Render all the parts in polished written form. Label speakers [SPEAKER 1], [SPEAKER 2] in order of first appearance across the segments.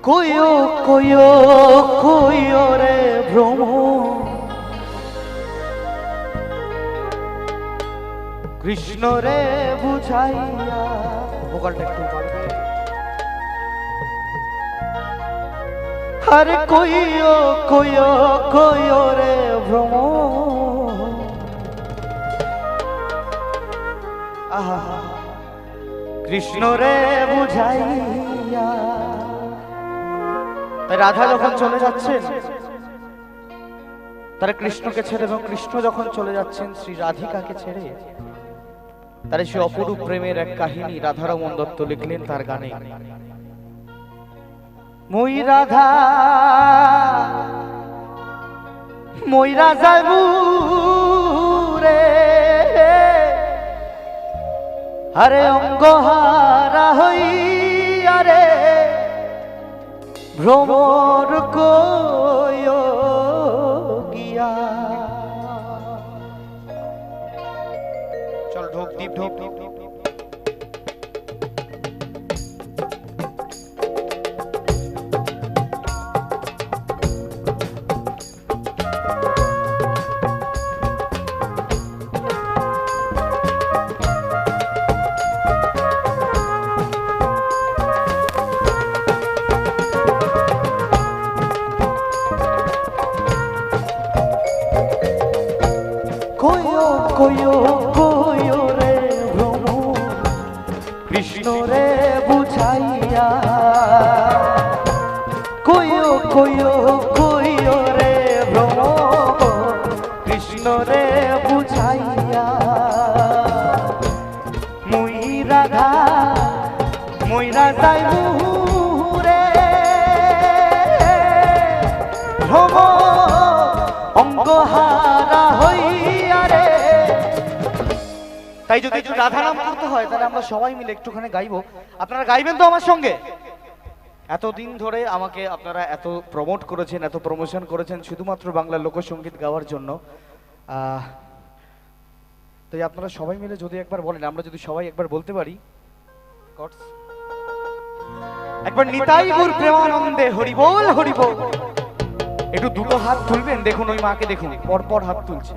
[SPEAKER 1] কইও কইও কইও রে ভ্রম কৃষ্ণ রে বুঝাইয়া ভোকালটা একটু পারবে আরে কইও কইও কইও রে ভ্রম আহা কৃষ্ণ রে বুঝাইয়া। তাই রাধা যখন চলে যাচ্ছেন তারা কৃষ্ণকে ছেড়ে এবং কৃষ্ণ যখন চলে যাচ্ছেন শ্রী রাধিকাকে ছেড়ে, তারা সে অপরূপ প্রেমের এক কাহিনী রাধারমণ দত্ত লিখলেন তার গানে। মই রাধা মইরা যাইবু রে আরে অঙ্গহারা হইয়া রে ভ্রমর কইও গিয়া। চল ঢোক দীপ ঢোক ঢোক ঢোক কইও কইও রে ভ্রম কৃষ্ণ রে বুঝাইয়া। কইও কইও কইও রে ভ্রম কৃষ্ণ রে বুঝাইয়া। মুই রাধা মইরা যাইবু রে ভ্রম অঙ্গহারা হইয়া রে। তাই যদি একটু রাধা নাম করতে হয় তাহলে আমরা সবাই মিলে একটুখানি গাইবো। আপনারা গাইবেন তো আমার সঙ্গে? এতদিন ধরে আমাকে আপনারা এত প্রমোট করেছেন, এত প্রমোশন করেছেন শুধুমাত্র বাংলা লোকসঙ্গীত গাওয়ার জন্য। তাই আপনারা সবাই মিলে যদি একবার বলেন, আমরা যদি সবাই একবার বলতে পারি একবার নিতাই গৌর প্রেমানন্দে হরি বল হরি বল। একটু দুটো হাত তুলবেন, দেখুন ওই মাকে দেখুন পরপর হাত তুলছে।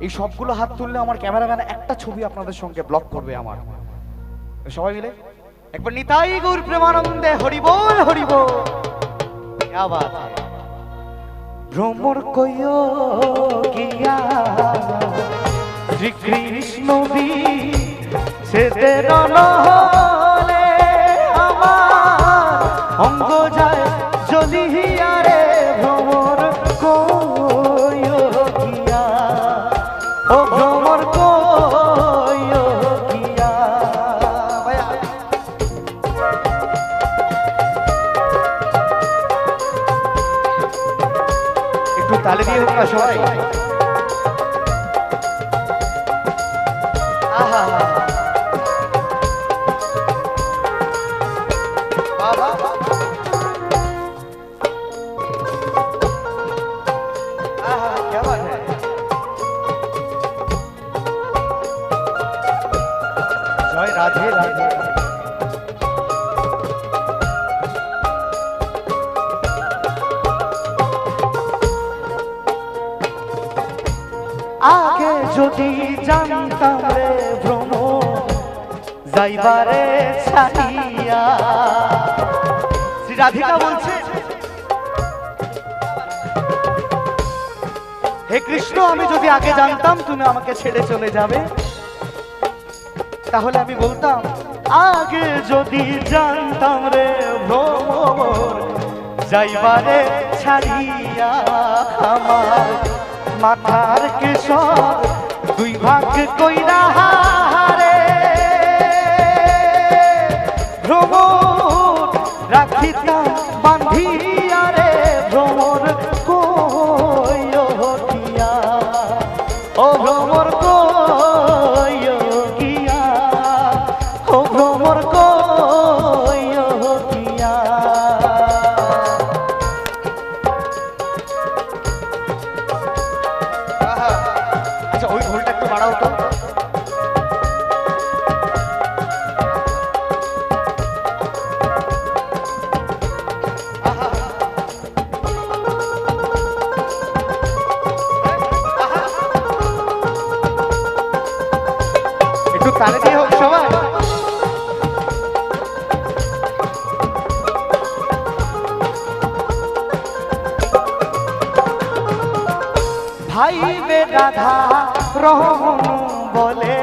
[SPEAKER 1] এই সবগুলো হাত তুললে আমার ক্যামেরাম্যান একটা ছবি আপনাদের সঙ্গে ব্লক করবে আমার। সবাই মিলে একবার নিতাই গৌর প্রেমানন্দে হরি বল হরি বল। क्या बात है। ভ্রমর কইও গিয়া শ্রী কৃষ্ণ দি সেতে নহলে আমার অঙ্গ যায় জ্বলিয়া রে ভ্রমর কইও গিয়া। ও ভ্রমর কইও গিয়া। একটু তালে দিয়ে হোক না সবাই। আহা বাবা आहा क्या बात है। जय राधे राधे। आगे যদি জানতাম রে ভ্রম যাইবারে ছাড়িয়া। শ্রী রাধিকা বলছে, হে কৃষ্ণ আমি যদি আগে জানতাম তুমি আমাকে ছেড়ে চলে যাবে তাহলে আমি বলতাম আগে যদি জানতাম রে ভ্রমর যাইবারে ছাড়িয়া। আমার মাথার কেশর দুই ভাগ কইরা রে ভ্রমর রাখিতাম বান্ধিয়া রে ভ্রমর কইও গিয়া। ও ভ্রমর কইও গিয়া। ও ভ্রমর কইও গিয়া। আচ্ছা ওই ঢোলটা একটু বাড়াও তো। ভাইবে রাধা রমন বলে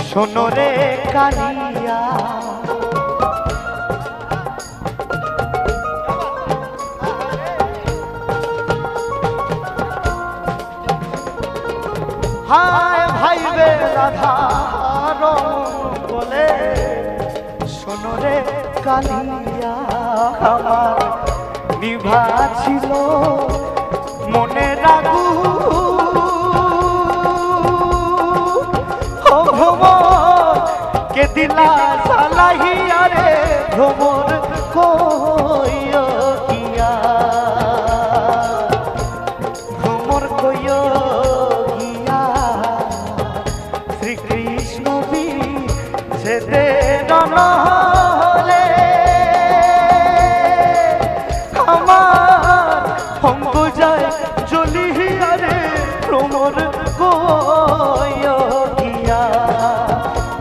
[SPEAKER 1] শোনো রে কালিয়া। হায় ভাইবে রাধা রমন বলে শোনো রে কালিয়া। আমার নিভা ছিল মনে রাখু ও ভ্রমর কে দিলা সালাহিয়া রে ভ্রমর কইও গিয়া। ভ্রমর কইও গিয়া শ্রীকৃষ্ণ বিছেদে রণহলে আমার অঙ্গ যায় জ্বলিয়া রে ভ্রমর কইও গিয়া।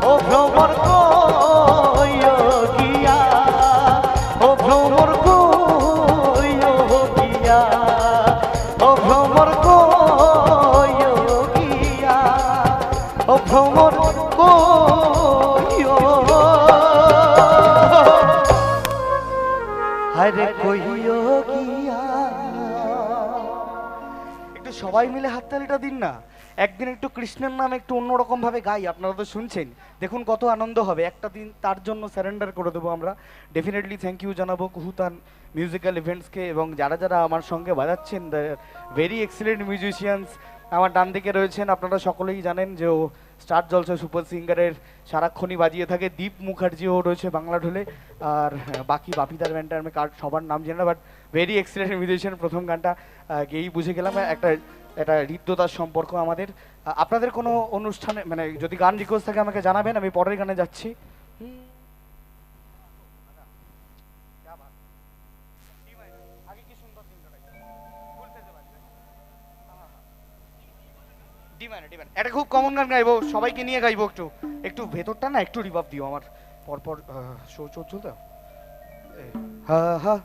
[SPEAKER 1] ও ভ্রমর কইও গিয়া, ও ভ্রমর কইও গিয়া, ও ভ্রমর কইও গিয়া, ও ভ্রমর কইও আরে কইও গিয়া। একটু সবাই মিলে হাততালিটা দিন না। একদিন একটু কৃষ্ণের নাম একটু অন্যরকম ভাবে গাই, আপনারা তো শুনছেন, দেখুন কত আনন্দ হবে। একটা দিন তার জন্য স্যারেন্ডার করে দেবো আমরা। ডেফিনেটলি থ্যাংক ইউ জানাবো কুহুতান মিউজিক্যাল ইভেন্টসকে এবং যারা যারা আমার সঙ্গে বাজাচ্ছেন, দ্য ভেরি এক্সিলেন্ট মিউজিশিয়ানস। আমার ডান দিকে রয়েছেন, আপনারা সকলেই জানেন যে ও স্টার জলসা সুপার সিঙ্গারের সারাক্ষণই বাজিয়ে থাকে। দীপ মুখার্জিও রয়েছে বাংলা ঢোলে, আর বাকি বাপিদার ব্যান্ডটা আমি কার সবার নাম জানি না, বাট ভেরি এক্সিলেন্ট মিউজিশিয়ান। প্রথম গানটা গেয়েই বুঝে গেলাম একটা হৃদ্যতার সম্পর্ক আমাদের। আপনাদের কোনো অনুষ্ঠানে মানে যদি গান রিকোয়েস্ট থাকে আমাকে জানাবেন, আমি পরের গানে যাচ্ছি। এটা খুব কমন গান গাইবো, সবাইকে নিয়ে গাইবো। একটু একটু ভেতরটা না একটু রিভাব দিও আমার পরপর শো চলতে। হা হা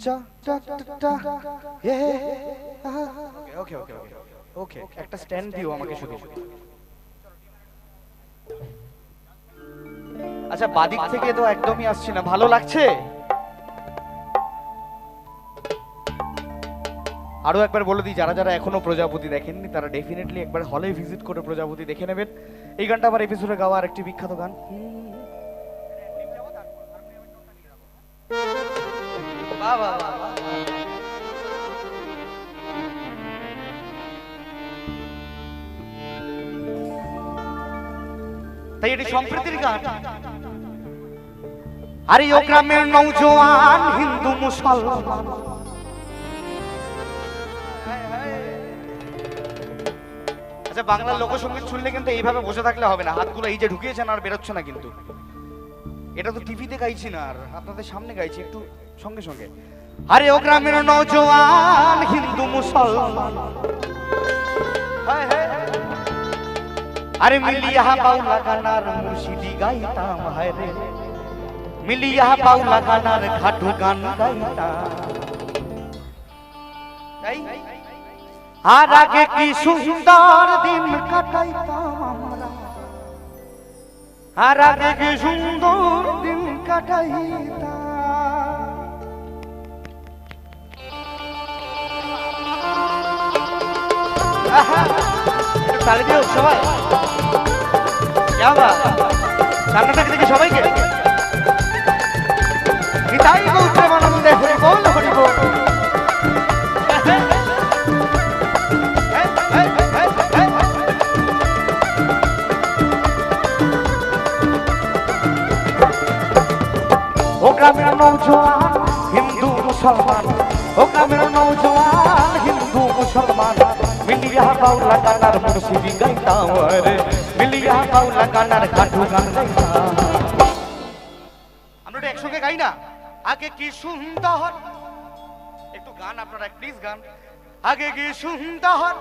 [SPEAKER 1] চা টা টা এ ওকে ওকে ওকে ওকে একটা স্ট্যান্ড দিও আমাকে শুধু। আচ্ছা বাদিক থেকে তো একদমই আসছে না, ভালো লাগছে? আরো একবার বলে দিই, যারা যারা এখনো প্রজাপতি দেখেননি তারা ডেফিনেটলি একবার হলে ভিজিট করে প্রজাপতি দেখে নেবেন। এই গানটা আমার এপিসোডে গাওয়া আরেকটি বিখ্যাত গান। তাই এটি সম্প্রীতির গান। আরে ও গ্রামের নওজোয়ান হিন্দু মুসলমান, আচ্ছা বাংলা লোকসঙ্গীত শুনলে কিন্তু এইভাবে বসে থাকলে হবে না, হাতগুলো এই যে ঢুকিয়েছেন আর বেরোচ্ছে না কিন্তু। এটা তো টিভিতে গাইছি না, আর আপনাদের সামনে গাইছি একটু সঙ্গে সঙ্গে। আরে ও গ্রামের নওজোয়ান হিন্দু মুসলমান, আরে মিলিয়া বাউলা গানার মুর্শিদি গাইতাম, হায় রে মিলিয়া বাউলা গানার ঘাটু গান গাইতাম। আর আগে কি সুন্দর দিন কাটাইতাম আমরা, আর আগে কি সুন্দর দিন কাটাইতাম। তালি দিও সবাই, সামনে থেকে দেখি সবাইকে। নিতাই গৌর প্রেমানন্দে হরি বল হরি বল। ও গ্রামের নওজোয়ান হিন্দু মুসলমান, ও গ্রামের নওজোয়ান হিন্দু মুসলমান, মিলিয়া বাউলা গানার মুর্শিদি গাইতাম, রে মিলিয়া বাউলা গানার ঘাটু গান গাইতাম। আমরা একসঙ্গে গাই না? আগে কি সুন্দর, একটু গান আপনারা প্লিজ গান। আগে কি সুন্দর,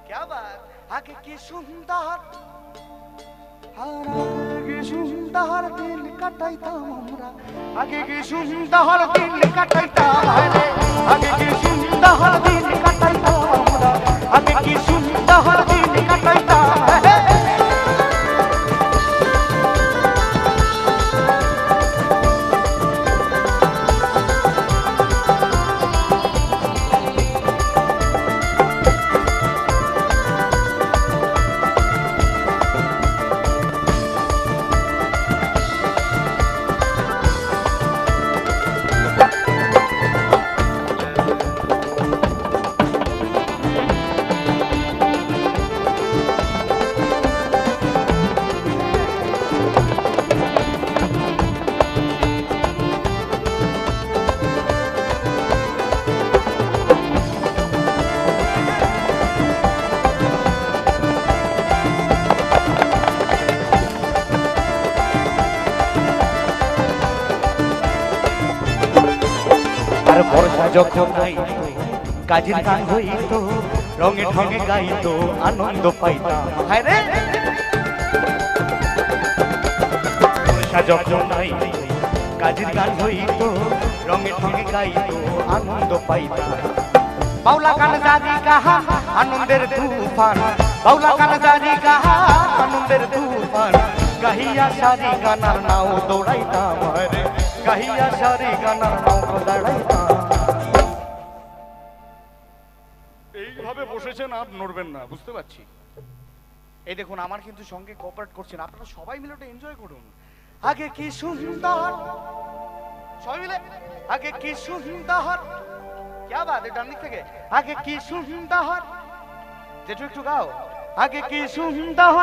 [SPEAKER 1] क्या बात, आगे की सुंदर, आगे की सुंदर दिन काटाইতাম আমরা, आगे की सुंदर दिन काटाইতাম, আগে की सुंदर दिन काटाইতাম। আর বর্ষা যখন গাইতো কাজের গান হইতো রঙে ঢঙে গাইতো আনন্দ পাইতাম হায় রে বর্ষা যখন গাইতো কাজের গান হইতো রঙে ঢঙে গাইতো আনন্দ পাইতাম বাউলা গান জারি কাহা আনন্দের তুফান বাউলা গান জারি কাহা আনন্দের তুফান গাহিয়া সারি গানার নাও দৌড়াইতাম রে গাহিয়া সারি গানার নাও দৌড়াইতাম এইভাবে বসেছেন আর নড়বেন না বুঝতে পারছি এই দেখুন আমার কিন্তু সঙ্গে কোঅপারেট করছেন আপনারা সবাই মিলে ওটা এনজয় করুন আগে কি সুন্দর সবাই মিলে আগে কি সুন্দর क्या बात है डांस থেকে আগে কি সুন্দর যেটু একটু গাও আগে কি সুন্দর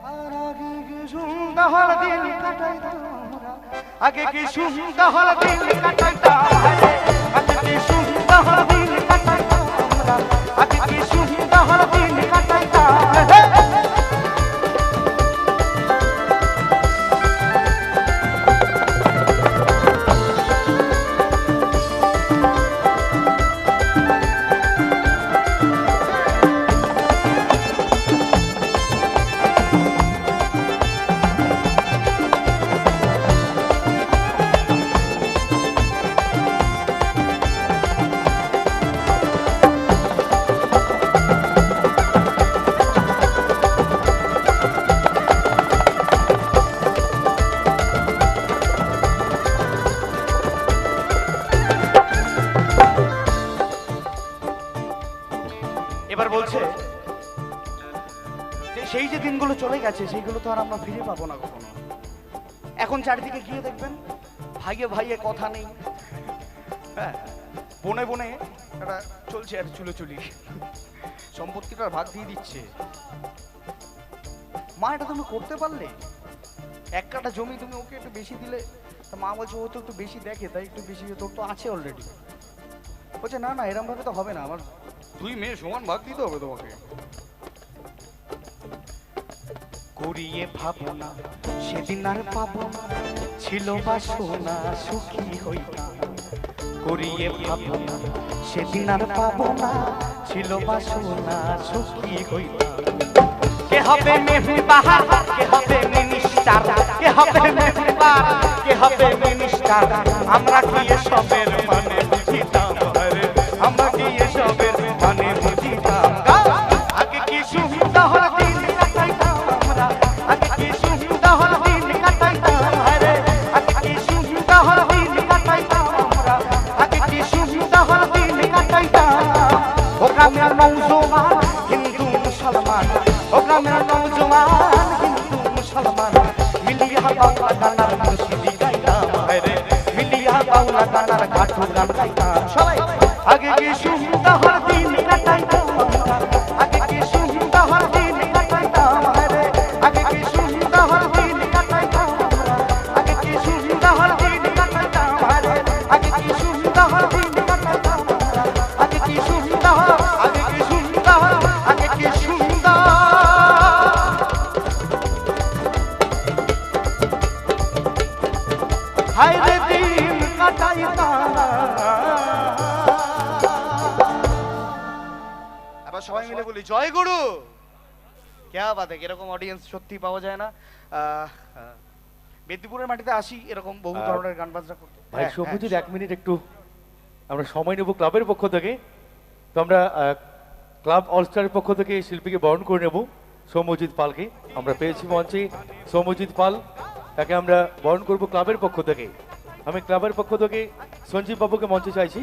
[SPEAKER 1] আর আগে কি সুন্দর দিন কাটাইতাম আগে কি সুন্দর দিন কাটাইতাম আগে কি সুন্দর দিন কাটাইতাম আগে কি সুন্দর দিন কাটাইতাম এবার বলছে যে সেই যে দিনগুলো চলে গেছে সেইগুলো তো আর আমরা ফিরে পাবো না কখনো এখন চারিদিকে গিয়ে দেখবেন ভাইয়ে ভাইয়ে কথা নেই হ্যাঁ বনে বনে একটা চলছে আর চুলোচুলি সম্পত্তিটার ভাগ দিয়ে দিচ্ছে মা এটা তুমি করতে পারলে এক কাটা জমি তুমি ওকে একটু বেশি দিলে তা মা বলছে ও তো একটু বেশি দেখে তাই একটু বেশি তোর তো আছে অলরেডি বলছে না না এরম ভাবে তো হবে না আমার দুই মেয়ে সমান ভাগ দিতে হবে তোমাকে করিয়ে ভাবো না সেদিন আর পাবো না ছিল বা সোনা সুখী হইতাম করিয়ে ভাবো না সেদিন আর পাবো না ছিল বা সোনা সুখী হইতাম কে হবে মেহবাহার কে হবে মিনিস্টার কে হবে মেহবার কে হবে মিনিস্টার আমরা কি এসবের মানে বুঝিতাম আরে আমরা কি এসবের মানে বুঝিতাম আগে কি সুন্দর দিন কাটাইতাম আমরা আগে কি সুন্দর দিন কাটাইতাম আরে আগে কি সুন্দর দিন কাটাইতাম আমরা আগে কি সুন্দর দিন কাটাইতাম ও গ্রামের নওজোয়ান হিন্দু মুসলমান ও গ্রামের নওজোয়ান হিন্দু মুসলমান মিলিয়া বাউলা গানার মুর্শিদি গাইতাম আরে মিলিয়া বাউলা গানার কাঠু গান গাইতাম সবাই আগে কি সুন্দর দিন কাটাইতাম আগে কি সুন্দর দিন কাটাইতাম আরে আগে কি সুন্দর দিন কাটাইতাম আগে কি সুন্দর দিন কাটাইতাম আরে আগে কি সুন্দর দিন কাটাইতাম আগে কি সুন্দর আগে কি সুন্দর আগে কি সুন্দর হায় রে দিন কাটাইতাম সবাই মিলে বলি জয় গুরু क्या बात है এরকম অডিয়েন্স সত্যি পাওয়া যায় না মেদিনীপুরের মাটিতে আসি এরকম বহু ধরনের গান বাজনা করতে
[SPEAKER 2] ভাই সবুজের 1 মিনিট একটু আমরা সময় নেব ক্লাবের পক্ষ থেকে তো আমরা ক্লাব অলস্টারের পক্ষ থেকে শিল্পীকে বরণ করে নেব সৌম্যজিৎ পালকে আমরা পেয়েছি মঞ্চে সৌম্যজিৎ পাল তাকে আমরা বরণ করব ক্লাবের পক্ষ থেকে আমি ক্লাবের পক্ষ থেকে সঞ্জীব বাবুকে মঞ্চে চাইছি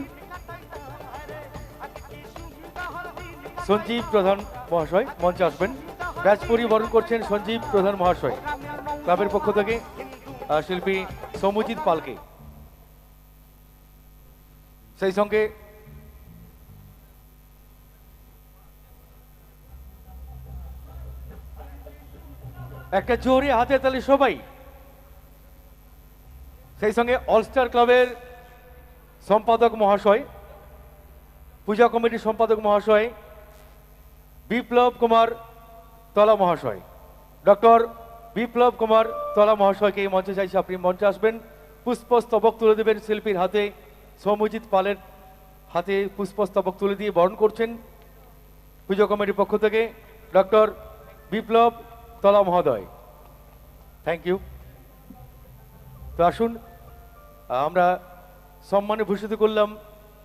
[SPEAKER 2] সঞ্জীব প্রধান মহাশয় মঞ্চে আসবেন ব্যাচ পরিবরণ করছেন সঞ্জীব প্রধান মহাশয় ক্লাবের পক্ষ থেকে শিল্পী সৌম্যজিৎ পালকে সেই সঙ্গে একটা জোরে হাতে তালি সবাই সেই সঙ্গে অলস্টার ক্লাবের সম্পাদক মহাশয় পূজা কমিটির সম্পাদক মহাশয় বিপ্লব কুমার তলা মহাশয় ডক্টর বিপ্লব কুমার তলা মহাশয়কে এই মঞ্চে চাইছি আপনি মঞ্চে আসবেন পুষ্পস্তবক তুলে দেবেন শিল্পীর হাতে সৌম্যজিৎ পালের হাতে পুষ্পস্তবক তুলে দিয়ে বরণ করছেন পুজো কমিটির পক্ষ থেকে ডক্টর বিপ্লব তলা মহোদয়। Thank you. তো আসুন আমরা সম্মানে ভূষিত করলাম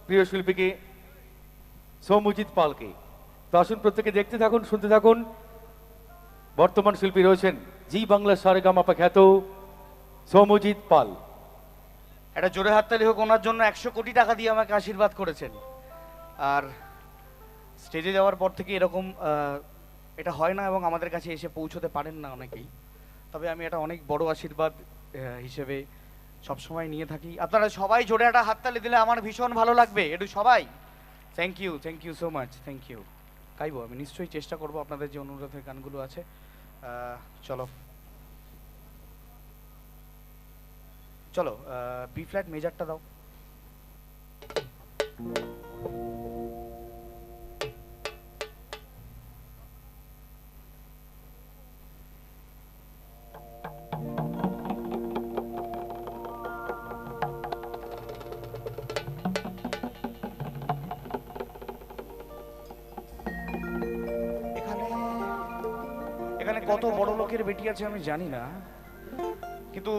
[SPEAKER 2] প্রিয় শিল্পীকে সৌম্যজিৎ পালকে। তো আসুন প্রত্যেকে দেখতে থাকুন, শুনতে থাকুন। বর্তমান শিল্পী রয়েছেন জি বাংলা সারেগামাপা খ্যাত সৌম্যজিৎ পাল।
[SPEAKER 1] একটা জোরে হাততালি হোক ওনার জন্য। 100 কোটি টাকা দিয়ে আমাকে আশীর্বাদ করেছেন। আর স্টেজে যাওয়ার পর থেকে এরকম এটা হয় না এবং আমাদের কাছে এসে পৌঁছতে পারেন না অনেকেই। তবে আমি এটা অনেক বড় আশীর্বাদ হিসেবে সবসময় নিয়ে থাকি। আপনারা সবাই জোরে একটা হাততালি দিলে আমার ভীষণ ভালো লাগবে। একটু সবাই thank you so much, thank you. গাইবো আমি নিশ্চয়ই চেষ্টা করব আপনাদের যে অনুরোধের গানগুলো আছে। চলো চলো বি ফ্ল্যাট মেজারটা দাও। এখানে কত বড় লোকের বেটি আছে আমি জানি না, কিন্তু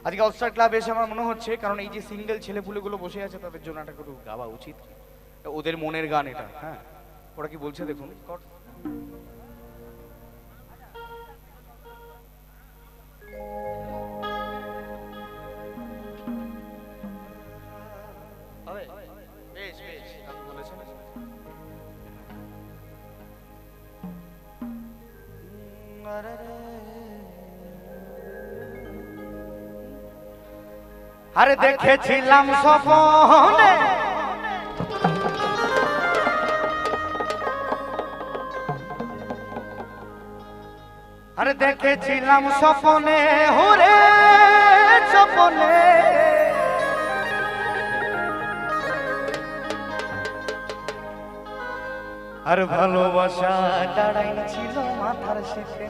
[SPEAKER 1] আজকে অলস্টার ক্লাব এসে আমার মনে হচ্ছে, কারণ এই যে সিঙ্গেল ছেলেপুলেগুলো বসে আছে তাদের জন্য একটা একটু গাওয়া উচিত। ওদের মনের গান এটা। হ্যাঁ, ওরা কি বলছে দেখুন। বেশ বেশ আপনি বলেছেন। আরে দেখেছিলাম স্বপ্নে, আরে দেখেছিলাম স্বপ্নে, হোরে স্বপ্নে আর ভালোবাসা দাঁড়াই ছিল মাথার শেষে।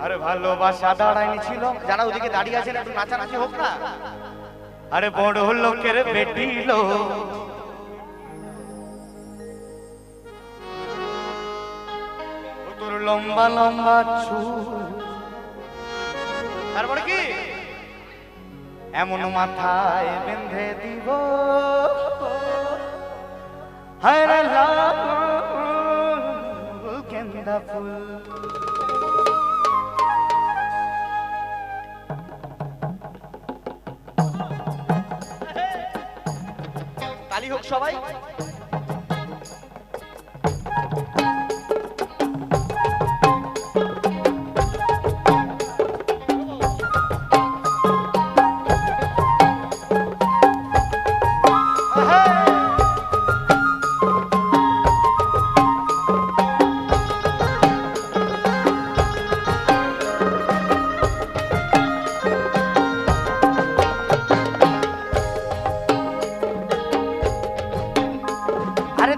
[SPEAKER 1] আরে ভালোবাসা দাঁড়ায়নি ছিল। যারা ওদিকে দাঁড়িয়ে আছেন একটু নাচানাচি হোক না। আরে বড় লোকের বেটি লো, তোর লম্বা লম্বা চুল, তারপরে কি এমন মাথায় বেঁধে দিব, হায় রে লাল গেন্দা ফুল। তালি হোক সবাই।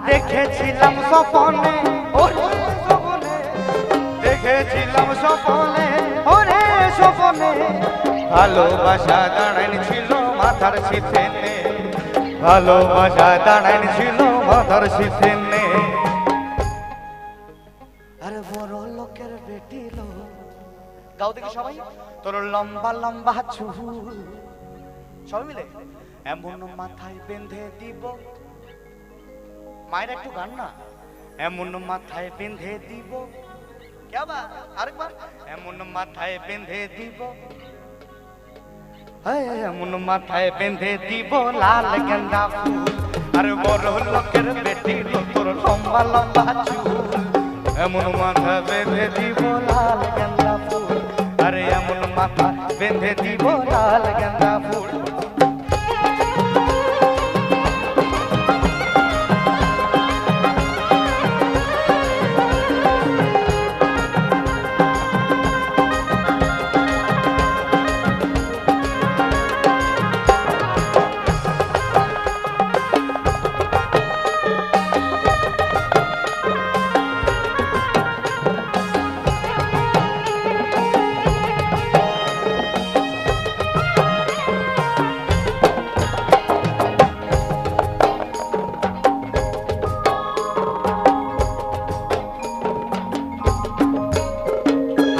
[SPEAKER 1] দেখেছিলাম স্বপ্নে, ওরে স্বপ্নে, দেখেছিলাম স্বপ্নে, ওরে স্বপ্নে ভালোবাসা দাঁড়াইনি ছিল মাথার শীতেনে, ভালোবাসা দাঁড়াইনি ছিল মাথার শীতেনে। আরে বড় লোকের বেটি লো, গাও দেখি সবাই। তোর লম্বা লম্বা চুল, সবাই মিলে এমন মাথায় বেঁধে দিব। মায়ের একটু গান না, এমন মাথায় বেঁধে দিব। কে বা আরেকবার, এমন মাথায় বেঁধে দিব, এমন মাথায় বেঁধে দিব লাল গেন্দা ফুল। আরে বড় লোকের বেটি লো, তোর লম্বা লম্বা চুল, এমন মাথা বেঁধে দিব লাল গেন্দা ফুল। আরে এমন মাথা বেঁধে দিব লাল গেন্দা ফুল।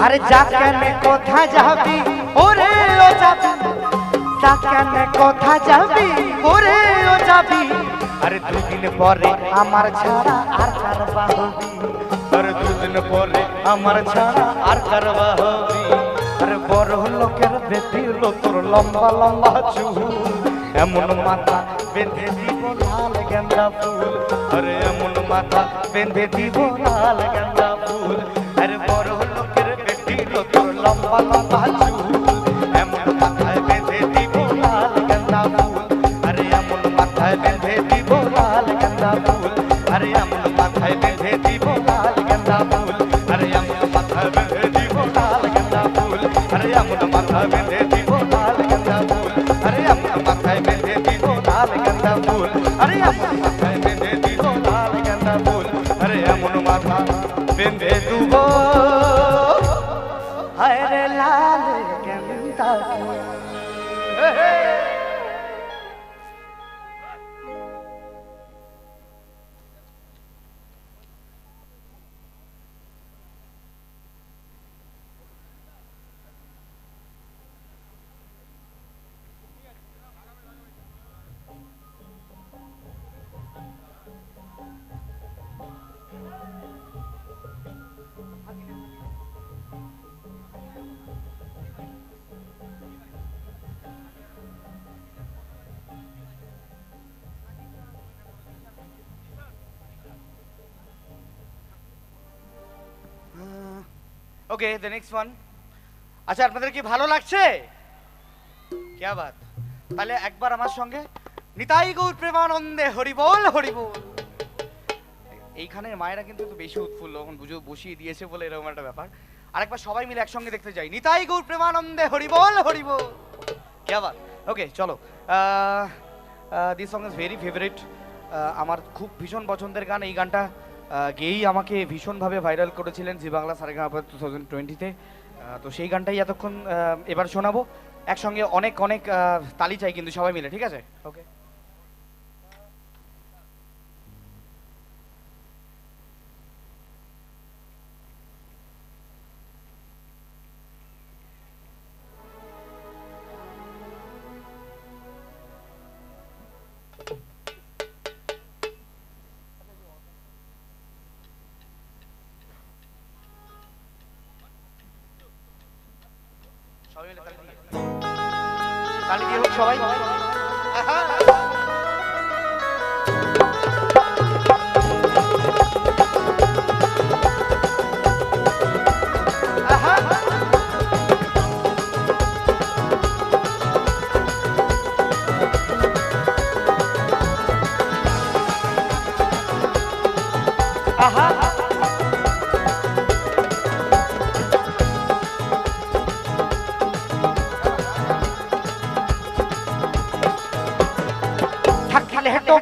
[SPEAKER 1] আরে যা কেন কোথায় যাবি ওরে ও যাবি, যা কেন কোথায় যাবি ওরে ও যাবি, আরে দুদিন পরে আমার ছাড়া আর কারবা হবি, আরে দুদিন পরে আমার ছাড়া আর কারবা হবি, আরে বড় লোকের বেটি হলো তোর লম্বা লম্বা চুল, এমন মাথা বেঁধে দিব লাল গেন্দা ফুল, আরে এমন মাথা বেঁধে দিব লাল গেন্দা ফুল, আরে বড় লোকের বেটি হলো তোর লম্বা লম্বা চুল, এমন মাথায় বেঁধে দিব লাল গেন্দা ফুল, আরে এমন মাথায় বেঁধে দিব লাল গেন্দা ফুল, আরে এমন মাথায় বেঁধে দিব লাল গেন্দা ফুল, আরে এমন মাথায় বেঁধে দিব লাল গেন্দা ফুল, আরে এমন মাথায় বেঁধে দিব লাল গেন্দা ফুল, আরে এমন মাথায় বেঁধে দিব লাল গেন্দা ফুল, আরে এমন মাথায় বেঁধে দিব লাল গেন্দা ফুল, আরে এমন মাথা বেঁধে দিব হায় রে লাল গেন্দা ফুল। ওকে, দ্য নেক্সট ওয়ান। আচ্ছা, আপনাদের কি ভালো লাগছে? क्या बात। তাহলে একবার আমার সঙ্গে নিতাই গৌর প্রেমানন্দে হরি বল হরি বল। এইখানে মায়েরা কিন্তু একটু বেশি উৎফুল্ল, এখন বুঝো বসিয়ে দিয়েছে বলে এরকম একটা ব্যাপার। আরেকবার সবাই মিলে একসঙ্গে দেখতে যাই, নিতাই গৌর প্রেমানন্দে হরি বল হরি বল। क्या बात। ওকে চলো, this song is very favourite, আমার খুব ভীষণ পছন্দের গান। এই গানটা গেয়েই আমাকে ভীষণভাবে ভাইরাল করেছিলেন জি বাংলা সারেগামাপা 2020-তে। তো সেই গানটাই এতক্ষণ এবার শোনাবো। একসঙ্গে অনেক অনেক তালি চাই কিন্তু সবাই মিলে, ঠিক আছে? ওকে। সবাই মিলে তালি দিয়ে হোক সবাই।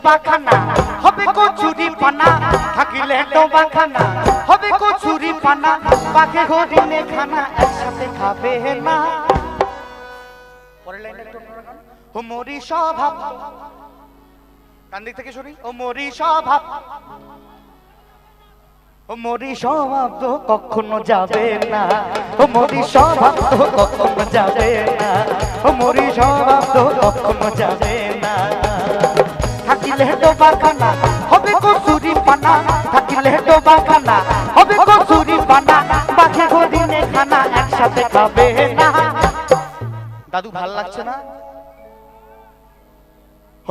[SPEAKER 1] বাখানা হবে কচুরি পানা, থাকিলে বাখানা হবে কচুরি পানা, বাঘে হরিণে খানা একসাথে খাবে না। পরের লাইনটা একটু ও মরি স্বভাব, কান দিক থেকে শুনি। ও মরি স্বভাব, ও মরি স্বভাব তো কখনো যাবে না, ও মরি স্বভাব তো কখনো যাবে না, ও মরি স্বভাব তো কখনো যাবে না। থাকিলে বাখানা হবে কচুরি পানা, থাকিলে বাখানা হবে কচুরি পানা, বাঘে হরিণে খানা একসাথে খাবে না। দাদু ভাল লাগছে না?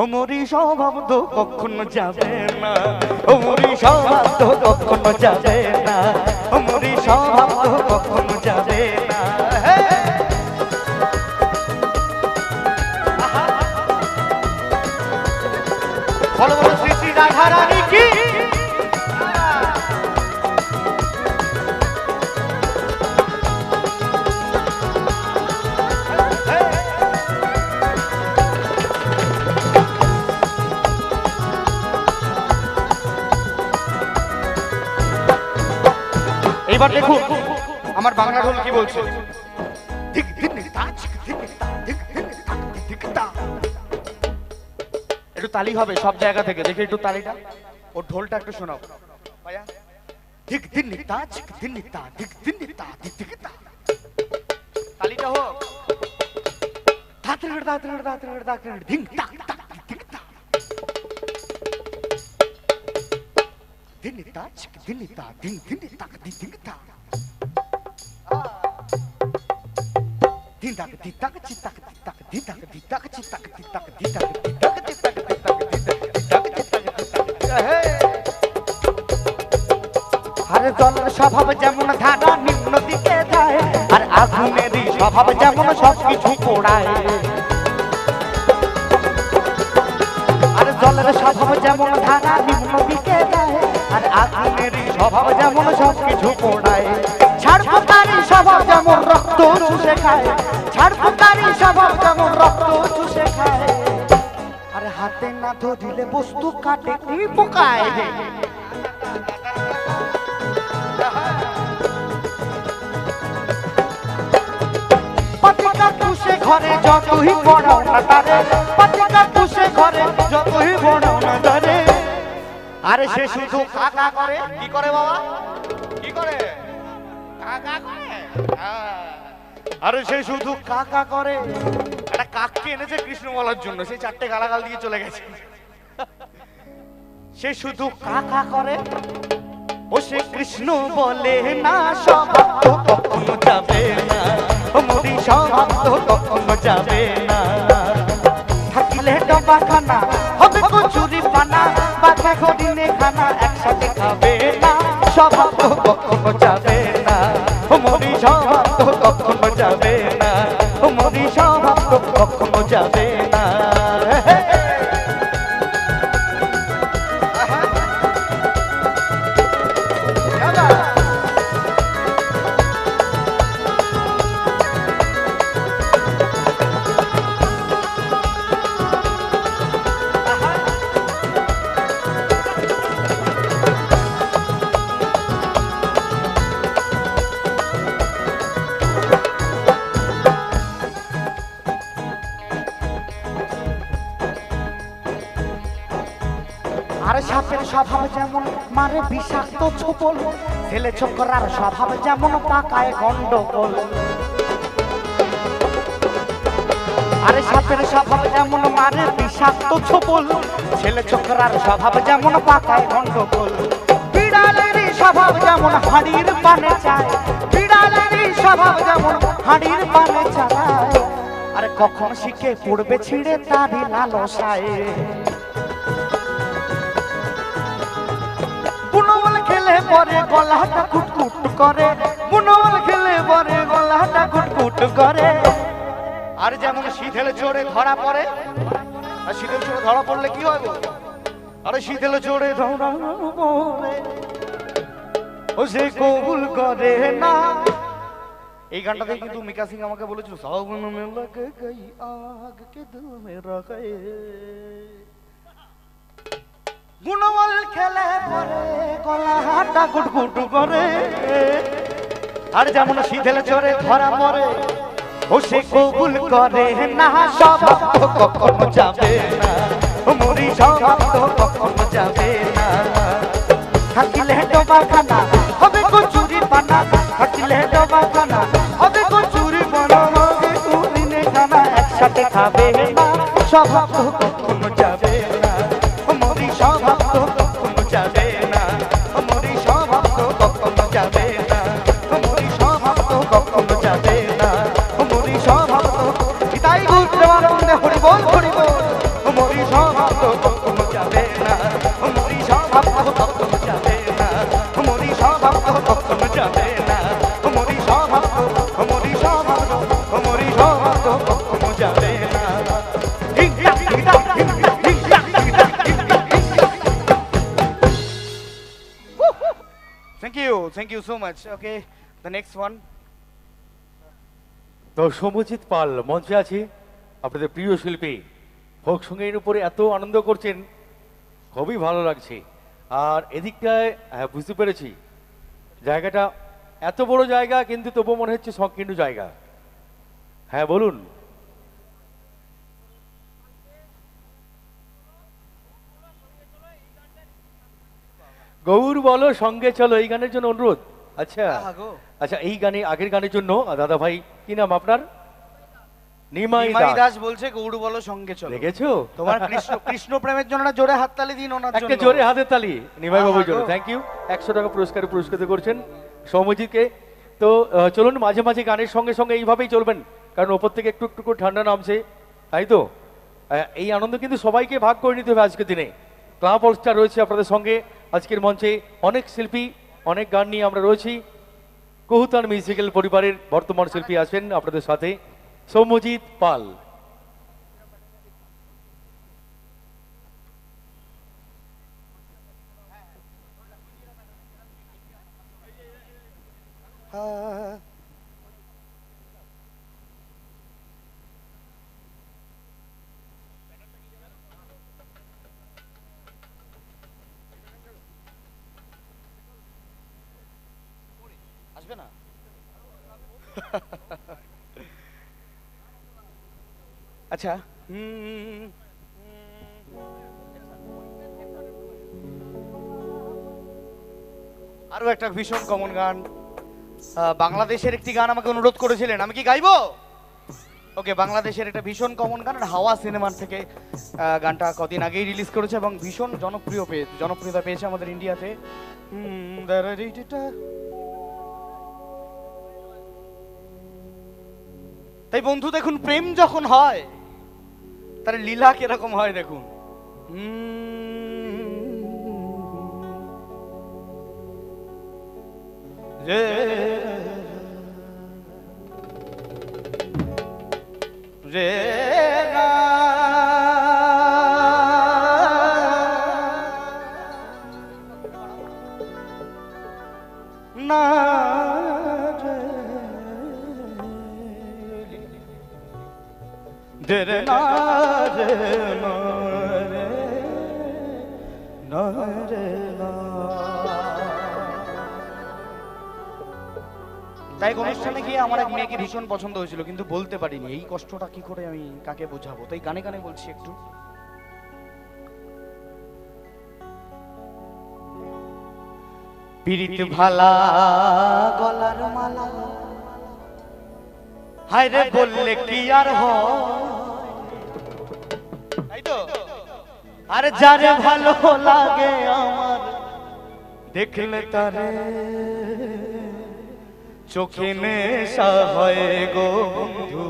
[SPEAKER 1] ও মরি স্বভাব তো কখনো যাবে না, ও মরি স্বভাব তো কখনো যাবে না, ও মরি স্বভাব তো কখনো যাবে না। বলো বলো শ্রী শ্রী রাধা রানী কি। এইবার দেখুন আমার বাংলা ঢোল কি বলছে। একটু তালি হবে সব জায়গা থেকে, দেখি একটু তালিটা, ও ঢোলটা একটু শোনাও ভাইয়া। ঠিক দিন তা ঠিক দিন তা ঠিক দিন তা ঠিক তা ধিং তাক তাক ধিং তাক ধিনিতা চিক ধিনিতা ধিং ধিনিতা ধিং তাক ধিন্দাক দিতাক চিতাক দিতাক দিতাক দিতাক চিতাক দিতাক দিতাক দিতাক চিতাক দিতাক দিতাক চিতাক দিতাক হে আরে জলের স্বভাব যেমন ধারা নিম্ন দিকে যায় আর আগুনেরই স্বভাব যেমন সবকিছু পোড়ায় আরে জলের স্বভাব যেমন ধারা নিম্ন দিকে যায় আর আগুনেরই স্বভাব যেমন সবকিছু পোড়ায় ছাড়পোকারি স্বভাব যেমন রক্ত চুষে খায় ছাড়পোকারি স্বভাব যেমন রক্ত চুষে খায় আরে হাতে না ধরিলে বস্তু কাটে কি পোকায় পাতিকা চুষে ঘরে যতই পড়াও না তারে পাতিকা চুষে ঘরে যতই পড়াও না তারে আরে সে শুধু কাকা করে কি করে বাবা কি করে কাকা করে আরে সে শুধু কাকা করে একটা কাককে এনেছে কৃষ্ণ বলার জন্য সে চারটে গালাগাল দিয়ে চলে গেছে সে শুধু কাকা করে ও সে কৃষ্ণ বলে না স্বভাব তো কখনো যাবে না ও মোদি স্বভাব তো কখনো যাবে না থাকলে ডবাখানা হবে কচুরি পানা বাঘা হরিণে খানা একসাথে খাবে না স্বভাব তো কখনো যাবে না ও মোদি স্বভাব তো কখনো যাবে না ও মোদি স্বভাব তো কখনো যাবে না আর সাপের স্বভাব যেমন মারে বিষাক্ত ছোপল ছেলে ছোকরার স্বভাব যেমন পাকায় গন্ডগোল আরে সাপের স্বভাব যেমন মারে বিষাক্ত ছোপল ছেলে ছোকরার স্বভাব যেমন পাকায় গন্ডগোল বিড়ালেরই স্বভাব যেমন হাড়ির পানে চায় বিড়ালেরই স্বভাব যেমন হাড়ির পানে চায় আরে কখন শিখে পড়বে ছিঁড়ে তারই লালসায় বুনবল খেলে পরে গলাটা কুটকুট করে বুনবল খেলে পরে গলাটা কুটকুট করে আর যেমন শীতেল চড়ে ধরা পড়ে আর শীতেল চড়ে ধরা পড়লে কি হয় আরে শীতেল চড়ে ধরা পড়ে ও সে কবুল করে না এই গানটাতে কিন্তু মিকা সিং আমাকে বলেছিল সাবন মে লগ গই আগ কে দিল মে রাখে বুনবল খেলে পরে গলাটা গুটগুট করে আর যেমন শীতেল চড়ে ধরা পড়ে ও সে কবুল করে না স্বভাব তো কখনো যাবে না ও মরি স্বভাব তো কখনো যাবে না থাকিলে ডবাখানা হবে কচুরি পানা থাকিলে ডবাখানা হবে কচুরি পানা হবে তুমিনে খানা একসাথে খাবে না স্বভাব তো কখনো যাবে না ও মরি স্বভাব তো কখনো যাবে না ও মরি স্বভাব তো কখনো যাবে না ও মরি স্বভাব তো কখনো যাবে না ও মরি স্বভাব তো তাই বুঝতে পারবে হরি বল ও মরি স্বভাব তো কখনো যাবে না ও মরি স্বভাব তো কখনো যাবে না ও মরি স্বভাব তো কখনো যাবে না ও মরি স্বভাব তো ও মরি স্বভাব তো ও মরি স্বভাব তো কখনো যাবে না Thank you so much. Okay, the next one.
[SPEAKER 2] তো সৌম্যজিৎ পাল মঞ্চে আছে আপনাদের প্রিয় শিল্পী ফোক সঙ্গীতের উপরে এত আনন্দ করছেন খুবই ভালো লাগছে আর এদিকটায় বুঝতে পেরেছি জায়গাটা এত বড় জায়গা কিন্তু তবু মনে হচ্ছে সংকীর্ণ জায়গা হ্যাঁ বলুন গৌর বলো সঙ্গে চলো এই গানের জন্য অনুরোধ আচ্ছা আচ্ছা এই গানে আগের গানের জন্য দাদা ভাই কি নাম আপনার নিমাই
[SPEAKER 1] নিমাই
[SPEAKER 2] দাস
[SPEAKER 1] দাস বলছে গৌড় বলো সঙ্গে চলো।
[SPEAKER 2] দেখেছো
[SPEAKER 1] তোমার কৃষ্ণ কৃষ্ণ প্রেমের জন্য একটা জোরে হাততালি দিন ওনার জন্য।
[SPEAKER 2] একটা জোরে হাতের তালি নিমাই বাবুর জন্য।
[SPEAKER 1] আহা গো।
[SPEAKER 2] Thank you. 100 টাকা পুরস্কারে পুরস্কৃত করছেন সৌম্যজিৎকে। তো চলুন মাঝে মাঝে গানের সঙ্গে সঙ্গে এইভাবেই চলবেন, কারণ ওপর থেকে একটু একটু করে ঠান্ডা নামছে, তাই তো এই আনন্দ কিন্তু সবাইকে ভাগ করে নিতে হবে আজকের দিনে। ক্লাব অলস্টার রয়েছে আপনাদের সঙ্গে আজকের মঞ্চে, অনেক শিল্পী অনেক গান নিয়ে আমরা রয়েছি। কহুতান মিউজিক্যাল পরিবারের বর্তমান শিল্পী আছেন আপনাদের সাথে সৌম্যজিৎ পাল।
[SPEAKER 1] আসবে না? আচ্ছা, আরো একটা ভীষণ কমন গান, বাংলাদেশের একটি গান আমাকে অনুরোধ করেছিলেন, আমি কি গাইবো? ওকে, বাংলাদেশের একটা ভীষণ কমন গান, হাওয়া সিনেমার থেকে গানটা কদিন আগেই রিলিজ করেছে এবং ভীষণ জনপ্রিয়তা পেয়েছে আমাদের ইন্ডিয়াতে। তাই বন্ধু দেখুন, প্রেম যখন হয় তার লীলা কিরকম হয় দেখুন। রে রে না না রে রে না রে না রে না রে না। তাই এক অনুষ্ঠানে গিয়ে আমার এক মেয়েকে ভীষণ পছন্দ হয়েছিল, কিন্তু বলতে পারিনি। এই কষ্টটা কি করে আমি কাকে বোঝাবো, তাই গানে গানে বলছি একটু। পিরিত ভালা গলার মালা, হায় রে বললে কি আর হয়, তাই তো? আর যারে ভালো লাগে আমার দেখলে তারে চোখে নেশা হয় গো বন্ধু,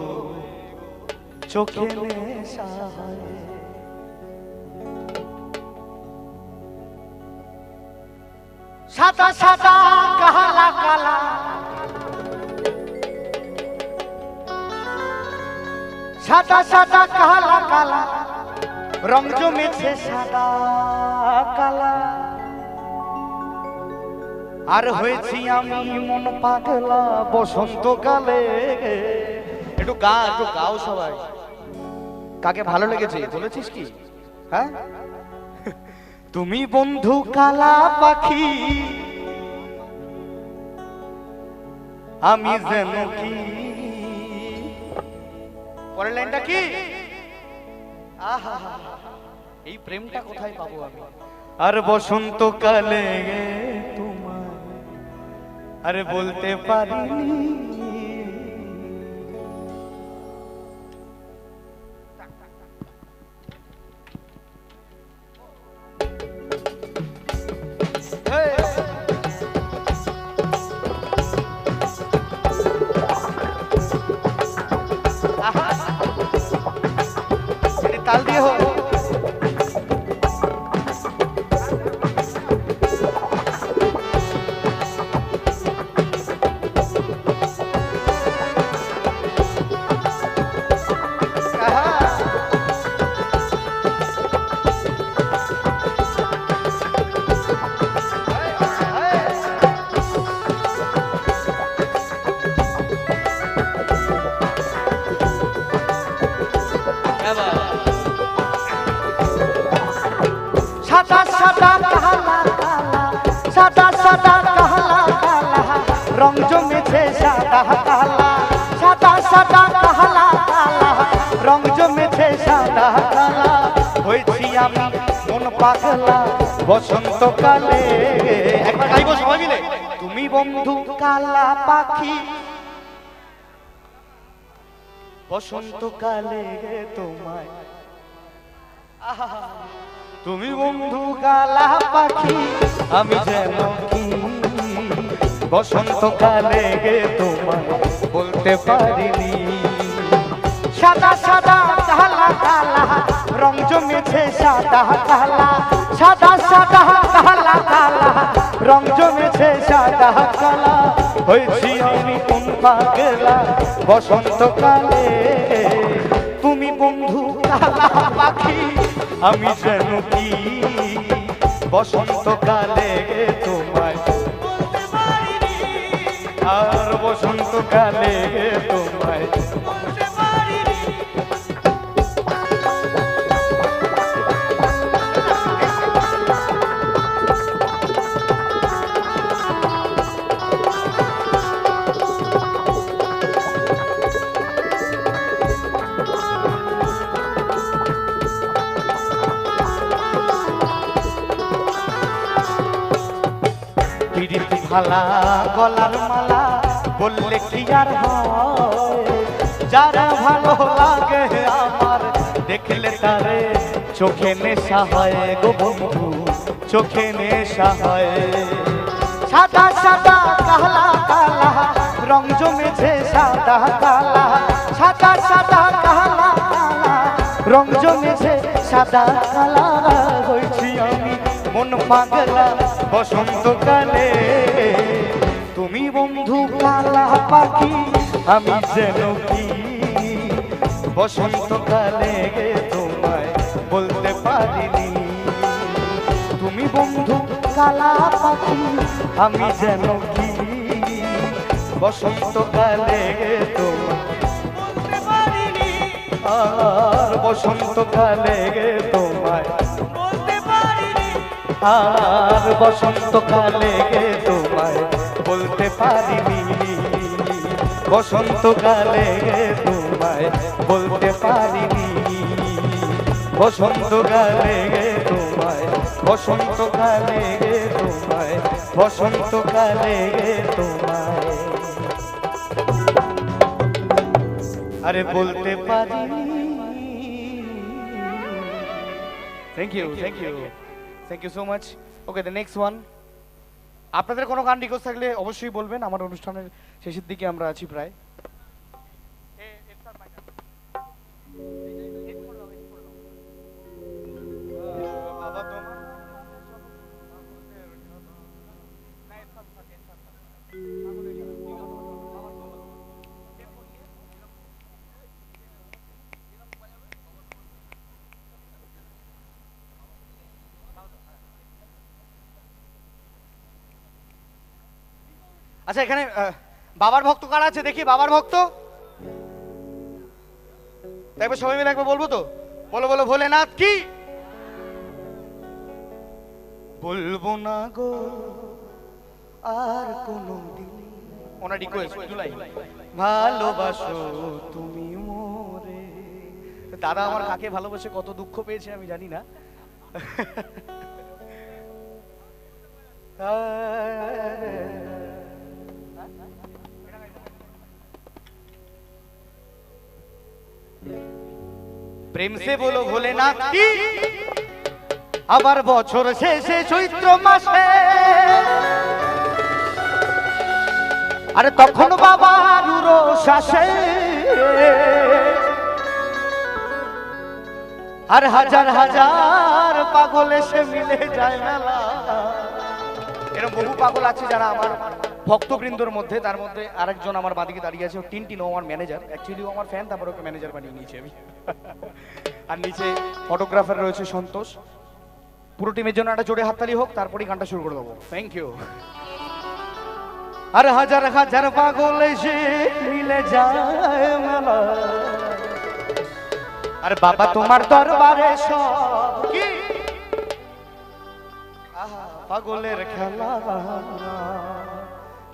[SPEAKER 1] চোখে নেশা হয়। সাদা সাদা কালা কালা, সাদা সাদা কালা কালা, রং জমেছে সাদা কালা। আর হয়েছি আমি মন পাগলা বসন্তকালে। একটু গাও সবাই। কাকে ভালো লেগেছে বলেছিস কি? হ্যাঁ, তুমি বন্ধু কালা পাখি, আমি যেন কি। পরের লাইনটা কি? আহা, এই প্রেমটা কোথায় পাবো আমি? আর বসন্তকালে তোমার আরে বলতে পারিনি। তাল দিয়ে হোক। সাদা সাদা কালা কালা, সাদা সাদা কালা কালা, রং জমেছে সাদা কালা। সাদা সাদা কালা কালা, রং জমেছে সাদা কালা। হয়েছি আমি মন পাগলা বসন্তকালে। একবার গাইবো সবাই মিলে। তুমি বন্ধু কালা পাখি, বসন্তকালে তোমায় আহা, তুমি বন্ধু কালা পাখি আমি যেন কি বসন্তকালে তোমায় বলতে পারিনি সাদা সাদা কালা কালা রং জমেছে সাদা কালা সাদা সাদা কালা কালা রং জমেছে সাদা কালা হয়েছি আমি কোন পাগলা বসন্তকালে তুমি বন্ধু কালা পাখি আমি যেন কি বসন্তকালে তোমায় বলতে পারিনি আর বসন্তকালে তোমায় বলতে পারিনি পিরিতি ভালা গলার মালা বললে কি আর হয় যারা ভালো লাগে আমার দেখলে তারে চোখে নেশা হয় গো বন্ধু চোখে নেশা হয় সাদা সাদা কালা কালা রং জমেছে সাদা কালা সাদা সাদা কালা কালা রং জমেছে সাদা কালা হয়েছি আমি মন পাগলা বসন্তকালে তুমি বন্ধু কালা পাখি আমি যেন কি বসন্তকালে তোমায় বলতে পারিনি তুমি বন্ধু কালা পাখি আমি যেন কি বসন্তকালে তোমায় বলতে পারিনি আর বসন্তকালে তোমায় বলতে পারিনি আর বসন্তকালে তোমায় বলতে পারিনি বসন্তকালে তোমায় বলতে পারিনি বসন্তকালে তোমায় বসন্তকালে তোমায় বসন্তকালে তোমায় আরে বলতে পারিনি thank you thank you so much okay the next one আপনাদের কোনো গান রিকোয়েস্ট থাকলে অবশ্যই বলবেন আমার অনুষ্ঠানের শেষের দিকে আমরা আছি প্রায় আচ্ছা এখানে বাবার ভক্ত কারা আছে দেখি বাবার ভক্ত একবার সবাই মিলে একবার বলবো তো বলো বলো ভোলেনাথ কি বলবো না গো আর কোনদিন ওনার রিকোয়েস্ট জুলাই ভালোবাসো তুমি মোরে দাদা আমার কাকে ভালোবাসে কত দুঃখ পেয়েছে আমি জানি না প্রেম সে বলো ভোলেনাথ কি আবার বছর শেষে চৈত্র মাসে আরে তখন বাবার উরশাসে আর হাজার হাজার পাগল এসে মিলে যায় মেলা এরকম বহু পাগল আছে যারা আমার ভক্তবৃন্দর মধ্যে তার মধ্যে আরেকজন আমার বাদিকে দাঁড়িয়ে আছে টিনটিনো আমার ম্যানেজার অ্যাকচুয়ালি আমার ফ্যান তারপর ওকে ম্যানেজার বানিয়ে নিয়েছি আমি আর নিচে ফটোগ্রাফার রয়েছে সন্তোষ পুরো টিমের জন্য একটা জোরে হাততালি হোক তারপরেই গানটা শুরু করে দেবো থ্যাংক ইউ আর হাজার হাজার পাগল এসে মিলে যায় মেলা আর বাবা তোমার দরবারে সব কি আহা পাগলের খেলা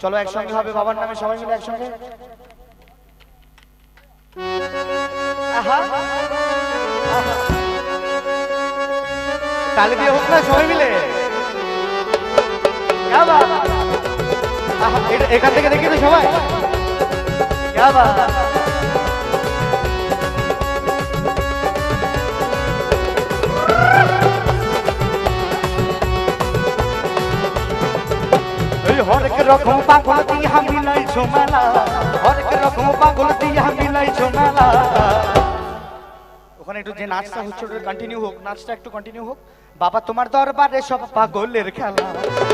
[SPEAKER 1] চলো একসঙ্গে হবে বাবার নামে সবাই মিলে একসঙ্গে তালি দিয়ে হোক না সবাই মিলে এখান থেকে দেখি তো সবাই রকম পাগল দিয়া মিলাইছো মেলা, হরেক রকম পাগল দিয়া মিলাইছো মেলা। ওখানে একটু যে নাচটা হচ্ছে ওটা কন্টিনিউ হোক, নাচটা একটু কন্টিনিউ হোক। বাবা তোমার দরবারে সব পাগলের খেলা,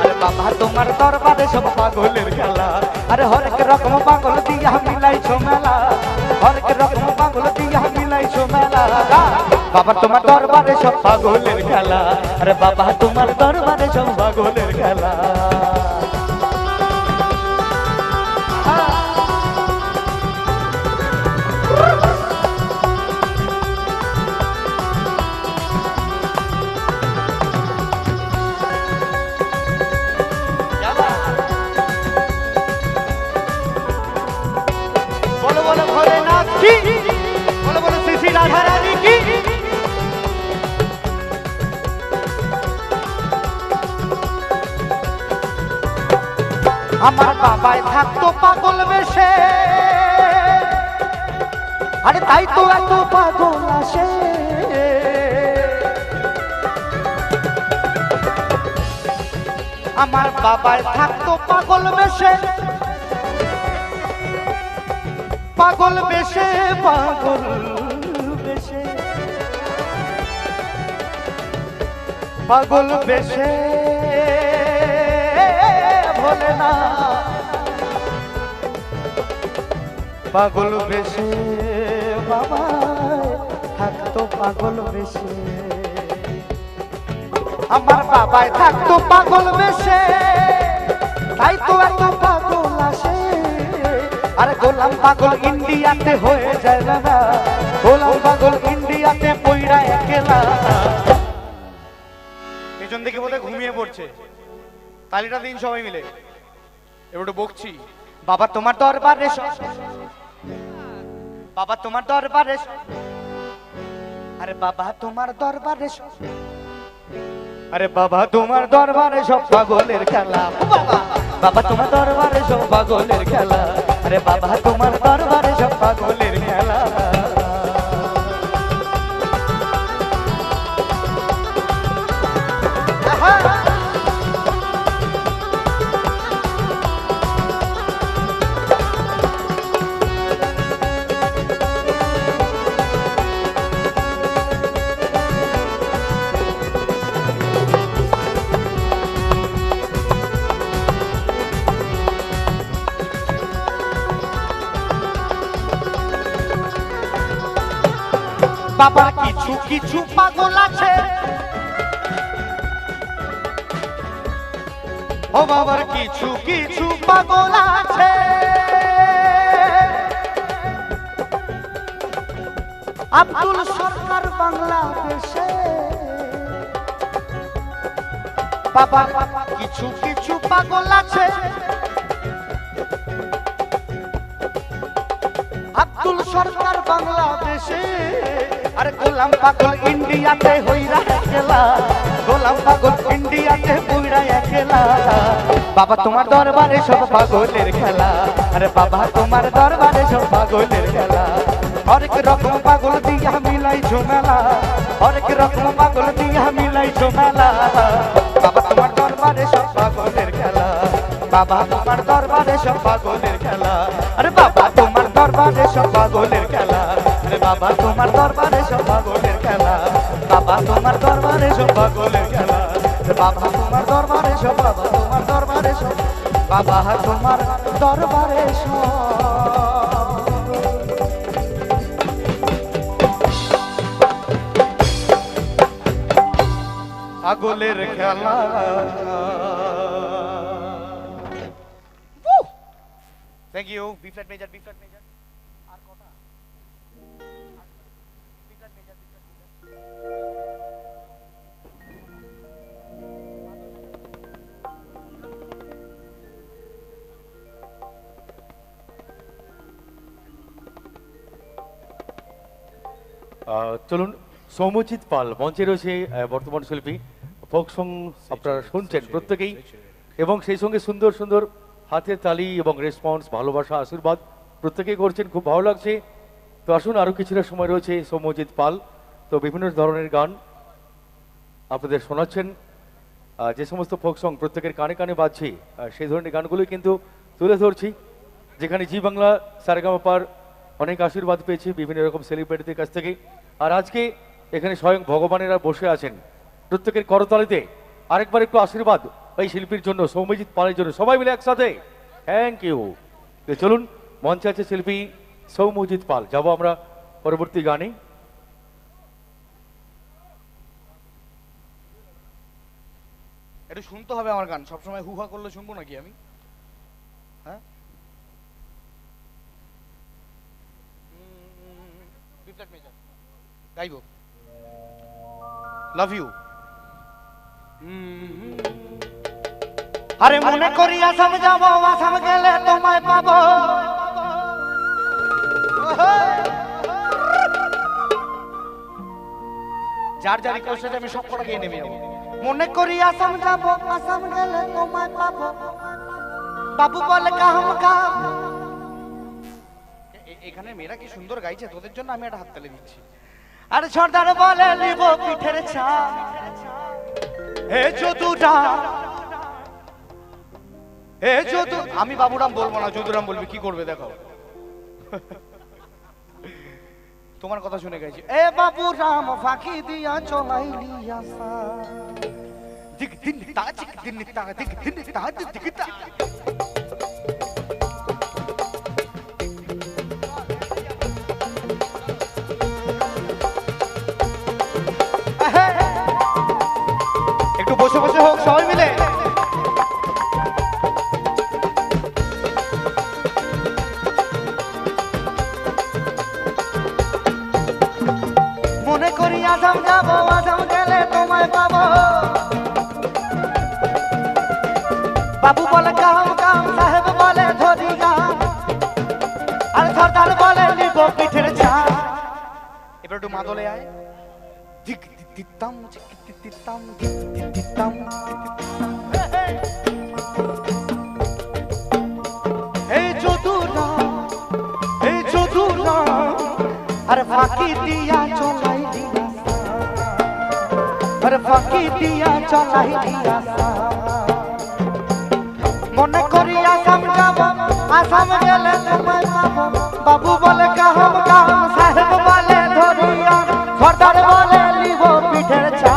[SPEAKER 1] আরে বাবা তোমার দরবারে সব পাগলের খেলা, আরে হরেক রকম পাগল দিয়া মিলাইছো মেলা, হরেক রকম পাগল দিয়া মিলাইছো মেলা। বাবা তোমার দরবারে সব পাগলের খেলা, আরে বাবা তোমার দরবারে সব পাগলের খেলা। বলো বলো ভোলেনাথ কি, বলো বলো শ্রী শ্রী রাধা রানী কি। আমার বাবাই থাকতো পাগল বেশে, আরে তাই তো এত পাগল আসে। আমার বাবাই থাকতো পাগল বেশে, পাগল বেশে, পাগল বেশে, পাগল বেশে ভোলে না, পাগল বেশে বাবা থাকতো পাগল বেশে। আমার বাবাই থাকতো পাগল বেশে, তাই তো এত পাগল আসে। আরে গোলাম পাগল ইন্ডিয়াতে হয়ে যায় না, গোলাম পাগল ইন্ডিয়াতে পইরা একেলা। পেছন দিকে বোধহয় ঘুমিয়ে পড়ছে, তালিটা দিন সবাই মিলে। এবার একটু বকছি। বাবা তোমার দরবারে বাবা তোমার দরবারে, আরে বাবা তোমার দরবারে, আরে বাবা তোমার দরবারে সব পাগলের খেলা। বাবা বাবা তোমার দরবারে সব পাগলের খেলা, আরে বাবা তোমার দরবারে সব পাগলের খেলা। বাবার কিছু কিছু পাগল আছে, ও বাবার কিছু কিছু পাগল আছে। আব্দুল সরকার বাংলাদেশে, বাবার কিছু কিছু পাগল আছে। আব্দুল সরকার বাংলাদেশে, আরে গোলাম পাগল ইন্ডিয়াতে হইরা একেলা, গোলাম পাগল ইন্ডিয়াতে বইরা একেলা। বাবা তোমার দরবারে সব পাগলের খেলা, আরে বাবা তোমার দরবারে সব পাগলের খেলা। হরেক রকম পাগল দিয়া মিলাইছো মেলা, হরেক রকম পাগল দিয়া মিলাইছো মেলা। বাবা তোমার দরবারে সব পাগলের খেলা, বাবা তোমার দরবারে সব পাগলের খেলা, আরে বাবা তোমার দরবারে সব পাগলের খেলা, আরে বাবা তোমার দরবারে সব পাগলের খেলা, বাবা তোমার দরবারে সব পাগলের খেলা, বাবা তোমার দরবারে সব, বাবা তোমার দরবারে সব, বাবা তোমার দরবারে সব পাগলের খেলা। Thank you. B flat major, B flat major. আর কটা? B flat major, B flat major.
[SPEAKER 2] চলুন, সৌম্যজিৎ পাল মঞ্চে রয়েছে, বর্তমান শিল্পী। ফোক সং আপনারা শুনছেন প্রত্যেকেই, এবং সেই সঙ্গে সুন্দর সুন্দর হাতের তালি এবং রেসপন্স, ভালোবাসা, আশীর্বাদ প্রত্যেকেই করছেন, খুব ভালো লাগছে। তো আসুন, আরও কিছুটা সময় রয়েছে সৌম্যজিৎ পাল তো বিভিন্ন ধরনের গান আপনাদের শোনাচ্ছেন। যে সমস্ত ফোক সং প্রত্যেকের কানে কানে বাজছে সেই ধরনের গানগুলোই কিন্তু তুলে ধরছি, যেখানে জি বাংলা সারেগামাপার অনেক আশীর্বাদ পেয়েছি বিভিন্ন রকম সেলিব্রিটিদের কাছ থেকে। আর আজকে এখানে স্বয়ং ভগবানেরা বসে আছেন, প্রত্যেকের করতালিতে আরেকবার একটু আশীর্বাদ এই শিল্পীর জন্য, সৌম্যজিৎ পালের জন্য, সবাই মিলে একসাথে থ্যাংক ইউ। চলুন, মঞ্চে আছে শিল্পী সৌম্যজিৎ পাল, যাবো আমরা পরবর্তী গানে।
[SPEAKER 1] একটু শুনতে হবে আমার গান, সবসময় হুহা করলে শুনবো নাকি আমি? হ্যাঁ, গাইব লাভ ইউ। আরে মনে করি আসাম যাবো, আসাম গেলে তোমায় পাবো, যার যার রিকোয়েস্ট আছে আমি সব কটা গিয়ে নেমে যাবো। মনে করি আসাম যাবো, আসাম গেলে তোমায় পাবো, বাবু বলে কাহম কাম। এখানে মেয়েরা কি সুন্দর গাইছে, তোদের জন্য আমি একটা হাত তালি দিচ্ছি। আরে সর্দার বলে নিব পিঠের ছা, হে যদুরা, হে যদু। আমি বাবুরাম বলবো না, যদুরাম বলবি, কি করবে দেখো। তোমার কথা শুনে গেছি। এ বাবুরাম ফাঁকি দিয়া চলাইলি আসা, দিক দিন তা চিক দিন তা দিক দিন তা দিক তা। একটু বসে বসে হোক সবাই মিলে। মনে করি আসাম যাবো, আসাম গেলে তোমায় পাবো, বাবু বলে কাম কাম, সাহেব বলে ধরি গাম, আর সর্দার বলে নিব পিঠের ছা। এবার একটু মাদলে আয়, দিক দিতাম দিতাম দিতাম। এই যদুরা, এই যদুরা, আর ফাঁকি দিয়া চলাই দিয়া, আর ফাঁকি দিয়া চলাই দিয়া। মনে করি আসাম যাব, আসাম গেলে তোমায় পাবো, বাবু বলে কাহম কাম, সাহেব বলে ধরিয়া, সর্দার বলে লিব পিঠের ছা।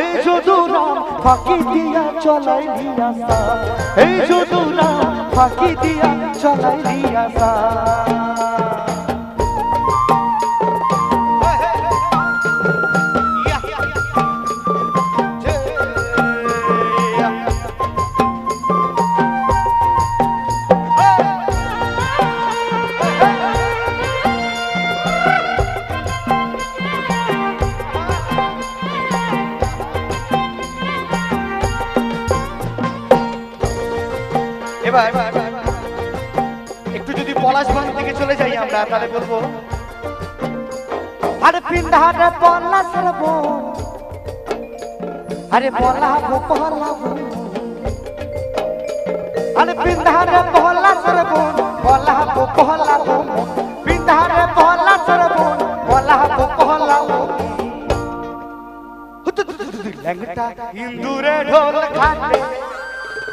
[SPEAKER 1] এই যদুরা ফাঁকি দিয়া চলাই দিয়া, এই যদুরা ফাঁকি দিয়া চলাই দিয়া। এবার একটু যদি পলাশবাড়ি থেকে চলে যাই আমরা, তাহলে বলবো আরে পিন্ডারে পলাশের বন, আরে পলাবো পলাবো, আরে পিন্ডারে পলাশের বন, পলাবো পলাবো, পিন্ডারে পলাশের বন, পলাবো পলাবো। ল্যাংটা ইন্দুরে ঢোল খাটে,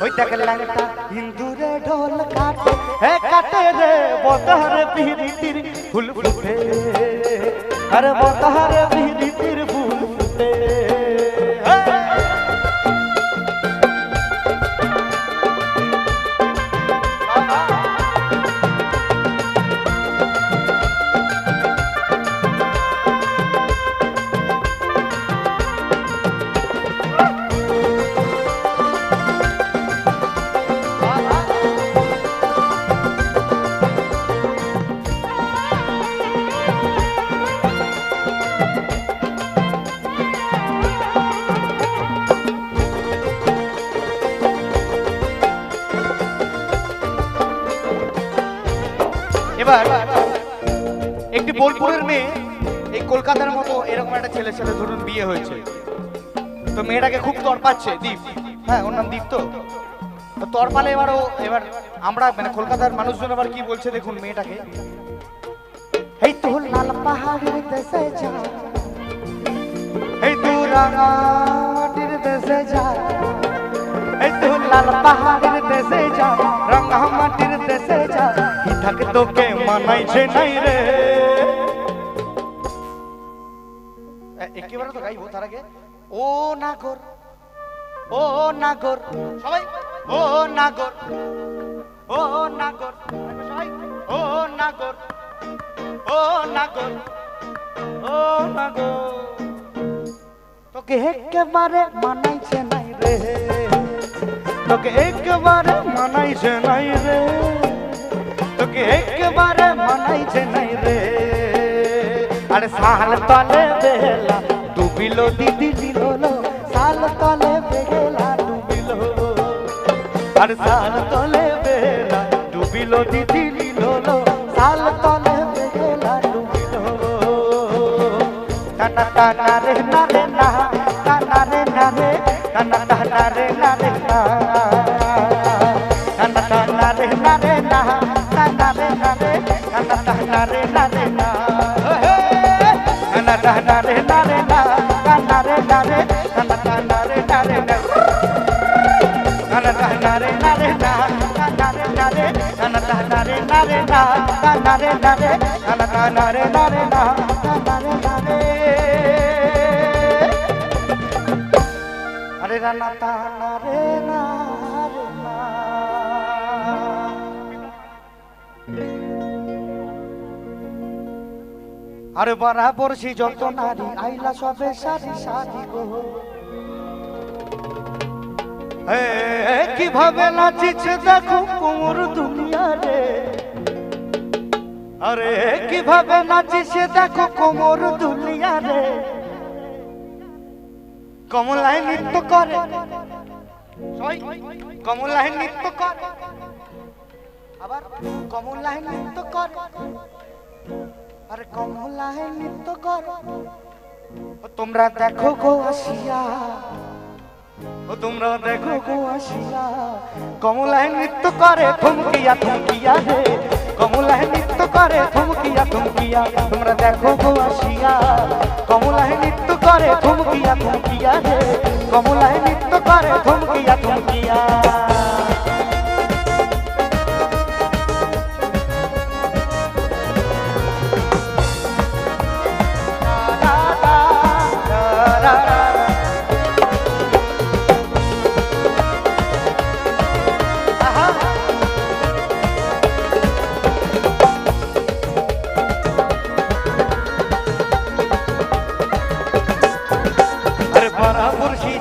[SPEAKER 1] ওই দেখ ল্যাংটা ইন্দুরে ঢোল কাটে, হে কাটে রে বদহর বিহিরিতির ফুল ফুটে, আরে বদহর বিহিরিতির ফুল ফুটে। এবার একটি বোলপুরের মেয়ে, এই কলকাতার মতো এরকম একটা ছেলের সাথে ধরুন বিয়ে হয়েছে, তো মেয়েটাকে খুব তড়পাচ্ছে দীপ, হ্যাঁ ওর নাম দীপ। তো তড়পালে এবার আমরা মানে কলকাতার মানুষজন আবার কি বলছে দেখুন মেয়েটাকে, এই তো লাল পাহাড়ের দেশে যা, এই তো রাঙা মাটির দেশে যা, লাল পাহাড়ের দেশে যা রাঙা মাটির দেশে যা কি থাকে তোকে মানাইছে নাই রে। একেবারে তো গাইবো তার আগে ও নাগর ও নাগর সবাই ও নাগর ও নাগর সবাই ও নাগর ও নাগর ও নাগর তোকে একেবারে মানাইছে নাই রে, তোকে একেবারে মানাইছে নাই রে, তোকে একেবারে মানাইছে নাই রে। আরে সাল তলে বেলা ডুবিল দিদি দিল সাল তলে বেলা ডুবিল, আরে সাল তলে বেলা ডুবিল দিদি দিল সাল তলে বেলা ডুবিল। টানা টানা রে না রে না টানা রে না রে টানা টানা রে না রে না টানা টানা রে না রে না টানা রে না রে টানা টানা রে না রে না টানা টানা রে না রে না টানা রে না রে টানা টানা রে না রে না টানা টানা রে না রে না টানা রে না রে টানা টানা রে না রে না টানা রে না রে টানা টানা রে না রে না টানা রে না রে। আরে রানা টানা রে না রে না। আরে বরাবর সে যত নারী আইলা সবে সারি সারি গো, কিভাবে নাচিছে দেখো কোমর দুনিয়া রে, আরে কিভাবে নাচিছে দেখো কোমর দুনিয়া রে। কমলায় নৃত্য করে কমলায় নৃত্য করে আবার কমলায় নৃত্য করে, আরে কমলায় নৃত্য করে। তোমরা দেখো গো আসিয়া, ও তোমরা দেখো গো আসিয়া কমলায় নৃত্য করে থমকিয়া থমকিয়া রে, কমলায় নৃত্য করে থমকিয়া থমকিয়া। তোমরা দেখো গো আসিয়া কমলায় নৃত্য করে থমকিয়া থমকিয়া রে, কমলায় নৃত্য করে থমকিয়া থমকিয়া।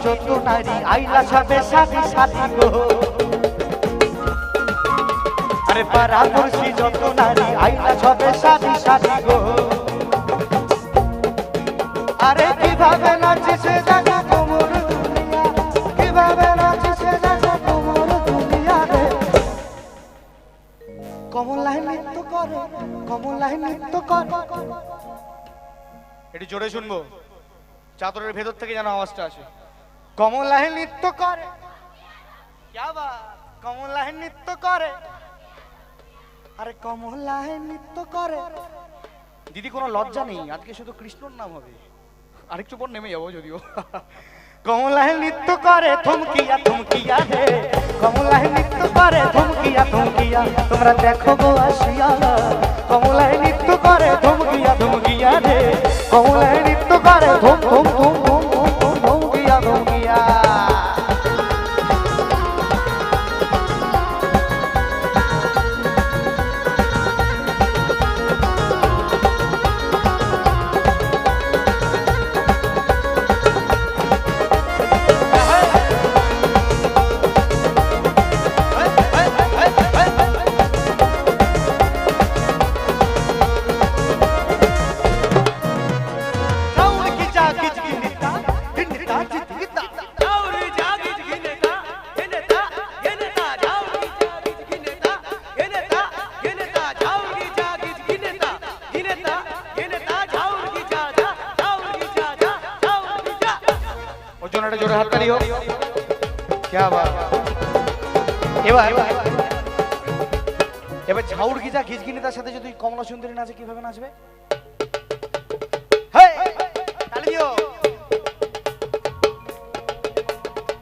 [SPEAKER 1] যত নারী আইলা সবে সাথী সাথী গো, আরে বরাবর সে যত নারী আইলা সবে সাথী সাথী গো। আরে কিভাবে নাচিছে জাগা কোমর দুনিয়া, কিভাবে নাচিছে জাগা কোমর দুনিয়া রে। কমলায় নৃত্য করে কমলায় নৃত্য করে। একটু জোরে শুনবো, চাদরের ভেতর থেকে যেন আওয়াজটা আসে। কমলায় নৃত্য করে কমলায় নৃত্য করে, আরে কমলায় নৃত্য করে। দিদি কোনো লজ্জা নেই, আজকে শুধু কৃষ্ণর নাম হবে, আরেকটু পর নেমে যাবো যদিও। কমলায় নৃত্য করে থমকিয়া থমকিয়া রে, কমলায় নৃত্য করে থমকিয়া থমকিয়া। তোমরা দেখো গো আসিয়া কমলায় নৃত্য করে থমকিয়া থমকিয়া রে, কমলায় নৃত্য করে থম থম থম থম থম থম থমকিয়া থমকিয়া। জোরে হাততালি হোক। क्या बात। এবার ঝাউর গিজা গিজগিনিতার সাথে যদি কমলা সুন্দরী নাচে কিভাবে নাচবে? তালি দিও।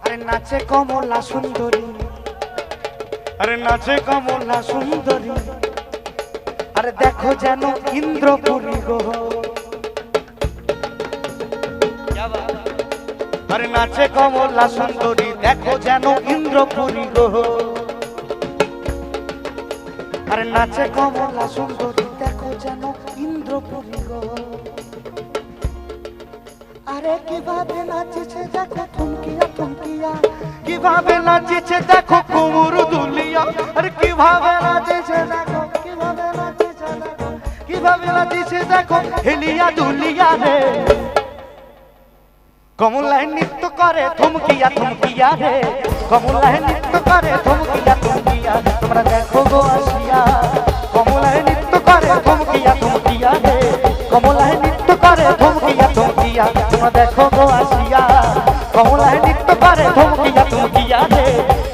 [SPEAKER 1] আরে নাচে কমলা সুন্দরী, আরে নাচে কমলা সুন্দরী, আরে দেখো যেন ইন্দ্রপুরী গো। আরে নাচে কমলা সুন্দরী, দেখো যেন ইন্দ্রপুরী গো। আরে নাচে কমলা সুন্দরী, দেখো যেন ইন্দ্রপুরী গো। আরে কিভাবে নাচেছে দেখো থমকিয়া থমকিয়া, কিভাবে নাচেছে দেখো কোমর দুলিয়া। আরে কিভাবে নাচেছে দেখো, কিভাবে নাচেছে দেখো, কিভাবে নাচেছে দেখো হেলিয়া দুলিয়া রে। কমলায় নৃত্য করে থমকিয়া থমকিয়া রে, কমলায় নৃত্য করে থমকিয়া থমকিয়া। তোমরা দেখো গো আসিয়া, কমলায় নৃত্য করে থমকিয়া থমকিয়া রে, কমলায় নৃত্য করে থমকিয়া থমকিয়া। তোমরা দেখো গো আসিয়া, কমলায় নৃত্য করে থমকিয়া থমকিয়া রে,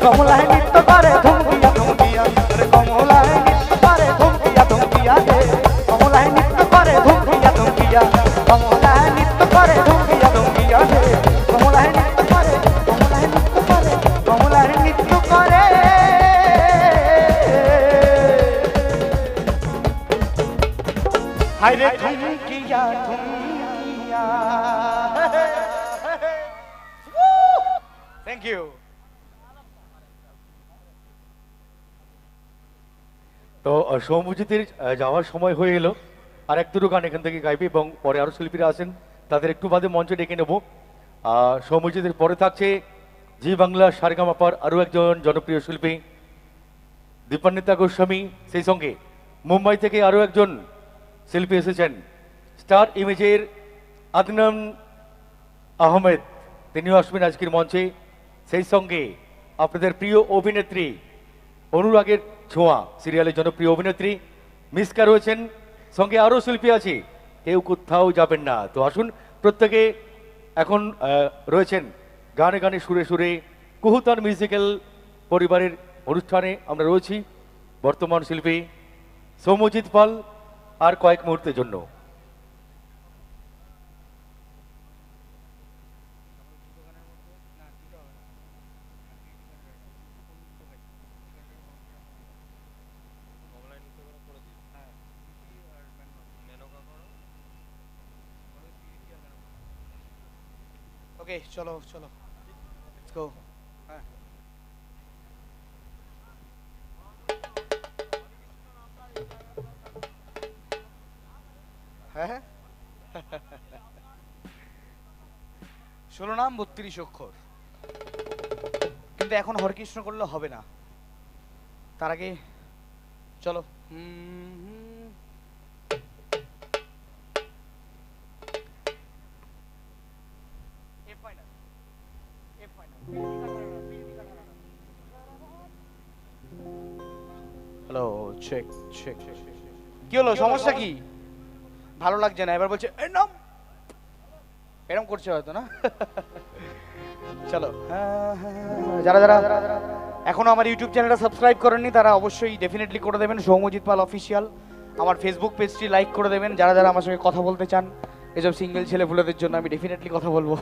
[SPEAKER 1] কমলায় নৃত্য করে থমকিয়া থমকিয়া। আরে কমলায় নৃত্য করে থমকিয়া থমকিয়া রে, কমলায় নৃত্য করে থমকিয়া থমকিয়া, কমলায় নৃত্য করে থমকিয়া থমকিয়া রে, কমলায় নৃত্য করে, কমলায় নৃত্য করে, কমলায় নৃত্য করে। হায়রে থমকিয়া থমকিয়া। Thank you.
[SPEAKER 2] তো সৌম্যজিতের যাওয়ার সময় হয়ে এলো, আর এক দুটো গান এখান থেকে গাইবে এবং পরে আরো শিল্পীরা আছেন, তাদের একটু বাদে মঞ্চে ডেকে নেব। সৌম্যজিতের পরে থাকছে জি বাংলা সারেগামাপার আরও একজন জনপ্রিয় শিল্পী দীপান্বিতা গোস্বামী, সেই সঙ্গে মুম্বাই থেকে আরও একজন শিল্পী এসেছেন স্টার ইমেজের আদনান আহমেদ, তিনিও আসবেন আজকের মঞ্চে। সেই সঙ্গে আপনাদের প্রিয় অভিনেত্রী অনুরাগের ছোঁয়া সিরিয়ালের জনপ্রিয় অভিনেত্রী মিসকা রয়েছেন, সঙ্গে আরও শিল্পী আছে, কেউ কোথাও যাবেন না। তো আসুন প্রত্যেকে এখন রয়েছেন গানে গানে সুরে সুরে কুহুতান মিউজিক্যাল পরিবারের অনুষ্ঠানে আমরা রয়েছি। বর্তমান শিল্পী সৌম্যজিৎ পাল আর কয়েক মুহূর্তের জন্য।
[SPEAKER 1] ওকে চলো চলো, লেটস গো। হ্যাঁ, 16 নাম 32 অক্ষর, কিন্তু এখন হরকৃষ্ণ করলে হবে না, তার আগে চলো। Hello, check check. কি হলো, সমস্যা কি? ভালো লাগছে না, এবার বলছে এই নাম, এরকম করছে হয়তো না। চলো, যারা যারা এখনো আমার ইউটিউব চ্যানেলটা সাবস্ক্রাইব করেননি তারা অবশ্যই ডেফিনেটলি করে দেবেন, সৌম্যজিৎ পাল অফিসিয়াল। আমার ফেসবুক পেজটি লাইক করে দেবেন। যারা যারা আমার সঙ্গে কথা বলতে চান, এসব সিঙ্গেল ছেলে ফুলেদের জন্য আমি ডেফিনেটলি কথা বলবো।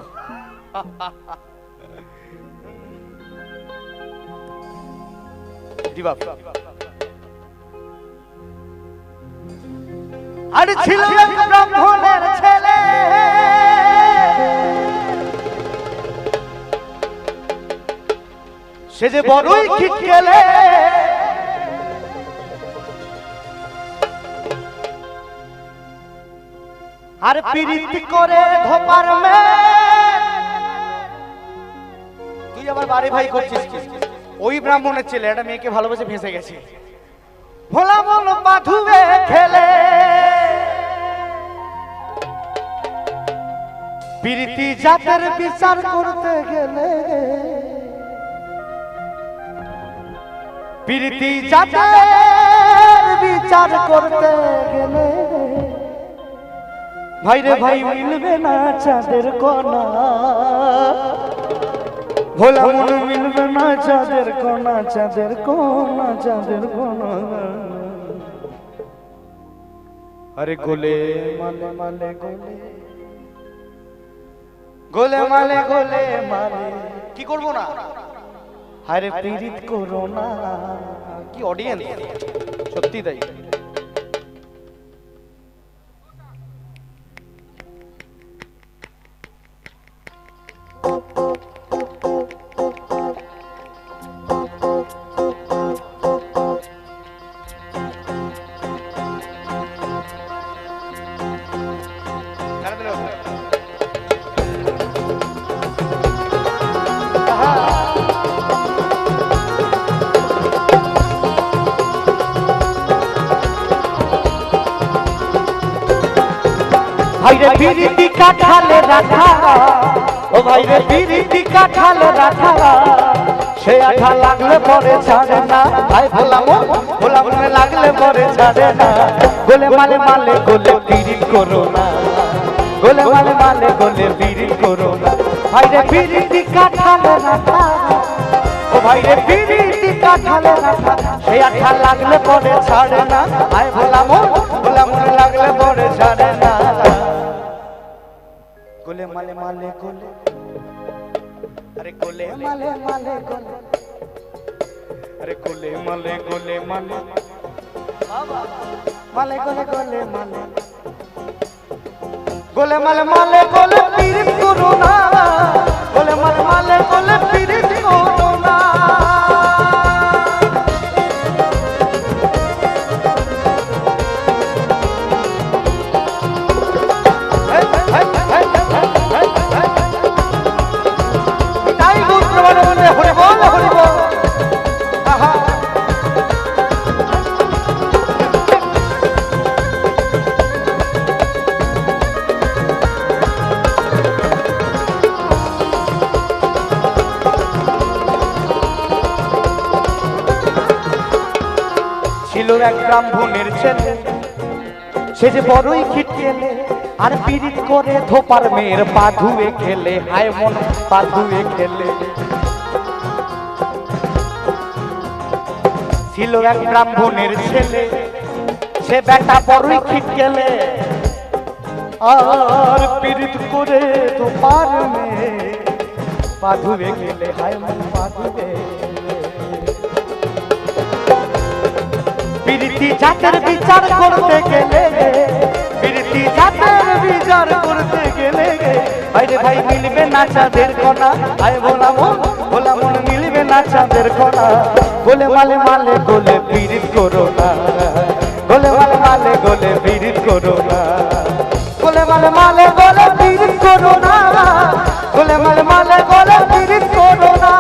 [SPEAKER 1] দিবা আর ছিল এক ব্রাহ্মণের ছেলে, সে যে বড়ই খিটকেলে, আর পীড়িত করে ধোপার মে। তুই আবার বাড়ি ভাই করছিস কি? ওই ব্রাহ্মণের ছেলে একটা মেয়েকে ভালোবেসে ফেঁসে গেছে, ভোলা মন বাধুবে খেলে। প্রীতি জাতের বিচার করতে গেলে, প্রীতি জাতের বিচার করতে গেলে, ভাই রে ভাই মিলবে না চাঁদের কোনা, ভোলা মন মিলবে না চাঁদের কোনা, চাঁদের কোনা, চাঁদের কোনা। আরে গোলে মালে মালে গোলে, গোলে মালে গোলে মালে, কি কি করব না? আরে পীড়িত করো না। কি অডিয়েন্স, সত্যি তাই। ভাইরে বিরিতি কাঠালে রাখা, ও ভাইরে বিরিতি কাঠালে রাখা, সে আঠা লাগলে পরে ছাড়ে না। ভাই ভোলাম ভোলাম লাগলে পরে ছাড়ে না। গোলে মালে মালে গোলে বিরিত করো না, গোলে মালে মালে গোলে বিরিত করো না। ভাইরে বিরিতি কাঠালে রাখা, ও ভাইরে বিরিতি কাঠালে রাখা, সে আঠা লাগলে পরে ছাড়ে না। ভাই ভোলাম ভোলাম লাগলে পরে ছাড়ে না। গোলে মালে মালে গোলে, আরে গোলে মালে মালে গোলে, আরে গোলে মালে গোলে মালে মালে গোলে গোলে মালে, গোলে মালে মালে গোলে পীড়িত করো না, গোলে মালে মালে গোলে পীড়িত করো না। ছিল এক ব্রাহ্মণের ছেলে, সে যে বড়ই খিটকেলে, আর পীড়িত করে ধোপার মেয়ের পা ধুয়ে খেলে। হায় মন পা ধুয়ে খেলে। ছিল এক ব্রাহ্মণের ছেলে, সে বেটা বড়ই খিটকেলে, আর পীড়িত করে ধোপার মেয়ে পা ধুয়ে খেলে। হায় মন পা ধুয়ে। পীড়িতি জাতের বিচার করতে গেলে, পীড়িতি জাতের বিচার করতে গেলে, আরে ভাই মিলবে না চাঁদের কোনা। আয় ভোলাম ভোলাম মিলবে না চাঁদের কোনা। গোলে মালে মালে গোলে পীড়িত করো না, গোলে মালে মালে গোলে পীড়িত করো না, গোলে মালে মালে গোলে পীড়িত করো না, গোলে মালে মালে গোলে পীড়িত করো না।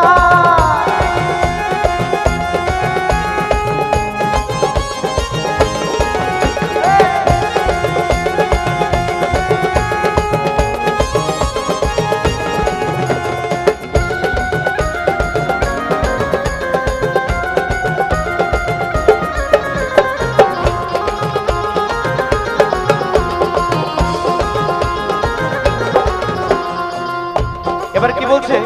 [SPEAKER 1] এবার কি বলছে?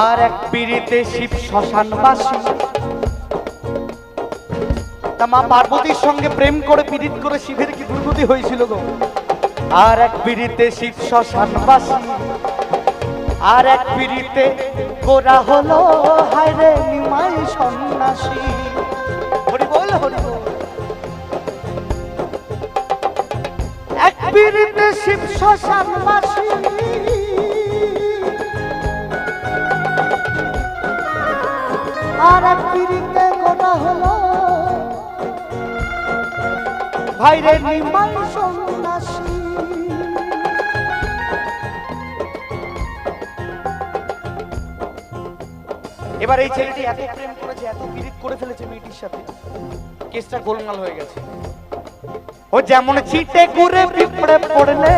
[SPEAKER 1] আর এক পীড়িতে শিব শ্মশানবাসী, তা মা পার্বতীর সঙ্গে প্রেম করে পীড়িত করে শিবের কি দুর্গতি হয়েছিল গো। আর এক পীড়িতে শিব শ্মশানবাসী, আর এক পীড়িতে গোরা হলো হায় রে নিমাই সন্ন্যাসী। হরি বল হরি বল। এক পীড়িতে শিব শ্মশানবাসী, আর এক পীড়িতে গোরা হলো ভাইরে নিমাই সন্ন্যাসী। এবার এই ছেলেটি এত প্রেম করেছে, এত পীড়িত করে ফেলেছে মেয়েটির সাথে, কেসটা গোলমাল হয়ে গেছে। ও যেমন ছিটে ঘুরে পিঁপড়ে পড়লে,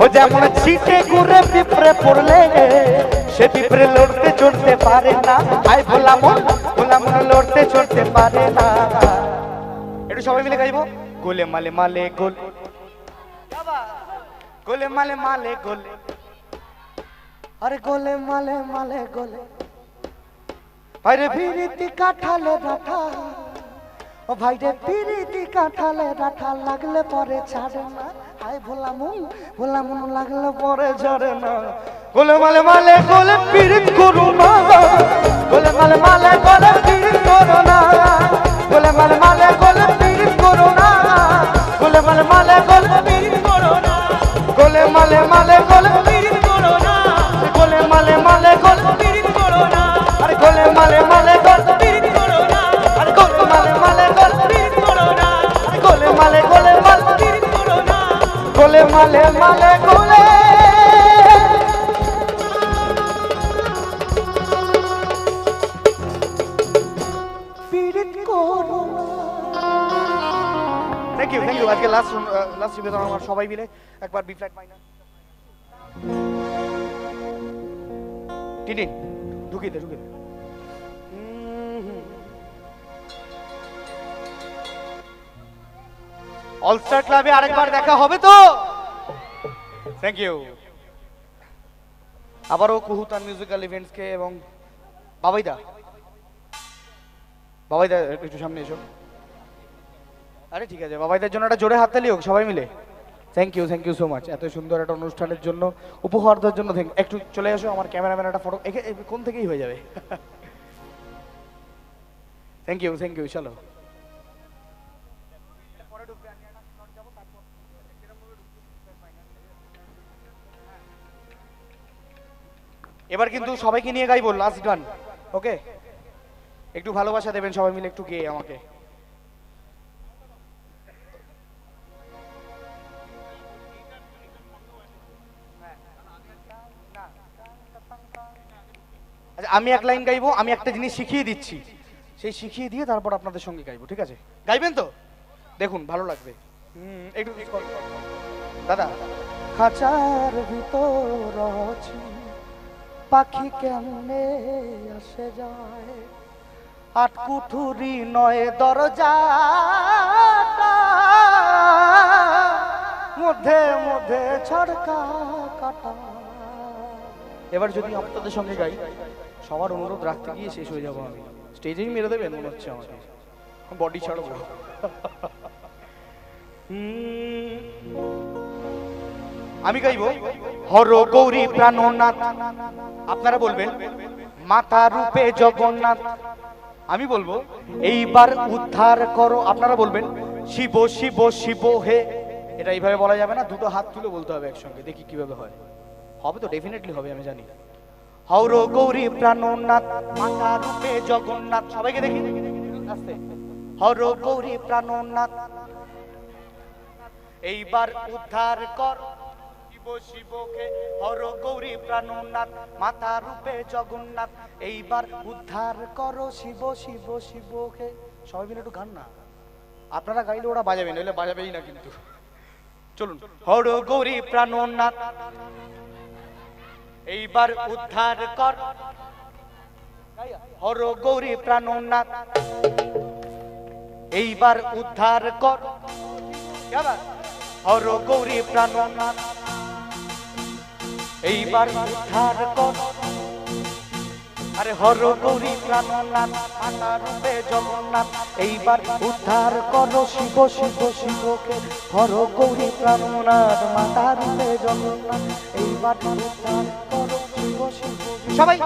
[SPEAKER 1] ও যেমন ছিটে ঘুরে পিঁপড়ে পড়লে, সে পিঁপড়ে লড়তে চড়তে পারে না। আয় ভোলাম ভোলাম লড়তে চড়তে পারে না। একটু সবাই মিলে গাইবো। গোলে মালে মালে গোল, গোলে মালে মালে গোলে, আরে গোলে মালে মালে গোলে, আরে পীড়িতি কাঠালে রাখা, ও ভাইরে পীড়িতি কাঠালে রাখা, লাগলে পরে ছাড়ে না। হায় ভোলা মন লাগলো পরে ঝরে না গোলে মালে মালে গোলে পীড়িত করো না গোলে মালে মালে গোলে পীড়িত করো না গোলে মালে মালে গোলে পীড়িত করো না গোলে মালে মালে গোলে পীড়িত করো না গোলে মালে মালে গোলে পীড়িত করো না গোলে মালে মালে গোলে পীড়িত করো না আরে গোলে মালে মালে গোলে পীড়িত করো না আরে গোলে মালে মালে গোলে পীড়িত করো না আরে গোলে মালে পীড়িত করো না গোলে মালে গোলে থ্যাংক ইউ আজকে লাস্ট নিবেদন আমার সবাই মিলে একবার বি ফ্ল্যাট মাইনার টিনি ঢুকিয়ে দে অলস্টার ক্লাবে আরেকবার দেখা হবে তো থ্যাংক ইউ আবারও কুহুতান মিউজিক্যাল ইভেন্টসকে এবং বাবাইদা একটু সামনে এসো আরে ঠিক আছে বাবাইদের জন্য একটা জোরে হাততালি হোক সবাই মিলে থ্যাংক ইউ সো মাচ এত সুন্দর একটা অনুষ্ঠানের জন্য উপহার দেওয়ার জন্য একটু চলে আসো আমার ক্যামেরাম্যান একটা ফটো কোন থেকেই হয়ে যাবে থ্যাংক ইউ চলো এবার কিন্তু সবাইকে নিয়ে গাইবো লাস্ট গান ওকে একটু ভালোবাসা দেবেন সবাই মিলে একটু গেয়ে আমাকে আচ্ছা আমি এক লাইন গাইবো আমি একটা জিনিস শিখিয়ে দিচ্ছি সেই শিখিয়ে দিয়ে তারপর আপনাদের সঙ্গে গাইবো ঠিক আছে গাইবেন তো দেখুন ভালো লাগবে একটু দাদা খাঁচার ভিতর আছি পাখি কেমনে আসে যায় আট কুঠুরি নয় দরজা মধ্যে মধ্যে ছড়কা কাটা এবার যদি আপনাদের সঙ্গে গাই সবার অনুরোধ রাখতে গিয়ে শেষ হয়ে যাবো আমি স্টেজেই মেরে দেবেন মনে হচ্ছে আমাকে বডি ছাড়বো আমি গাইবো হর গৌরী প্রাণনাথ আপনারা বলবেন মাতা রূপে জগন্নাথ আমি বলবো এইবার উদ্ধার করো আপনারা বলবেন শিব শিব শিব হে এটা এইভাবে বলা যাবে না দুটো হাত তুলে বলতে হবে একসঙ্গে দেখি কিভাবে হয় হবে তো ডেফিনেটলি হবে আমি জানি হর গৌরী প্রাণনাথ মাতা রূপে জগন্নাথ সবাইকে দেখি আস্তে হর গৌরী প্রাণনাথ এইবার উদ্ধার কর শিব শিবকে হর গৌরী প্রাণনাথ মাতা রূপে জগন্নাথ এইবার উদ্ধার করো শিব শিব শিবকে সবাই মিলে একটু গান না আপনারা গাইলে ওরা বাজাবে নইলে বাজাবেই না কিন্তু চলুন হর গৌরী প্রাণনাথ এইবার উদ্ধার কর হর গৌরী প্রাণনাথ এইবার উদ্ধার কর হর গৌরী প্রাণনাথ এইবার উদ্ধার কর আরে হর গৌরী প্রাণনাথ মাতা রূপে জগন্নাথ এইবার উদ্ধার করো শিব শিব শিবকে হর গৌরী প্রাণনাথ মাতা রূপে জগন্নাথ এইবার উদ্ধার করো শিব শিব সবাই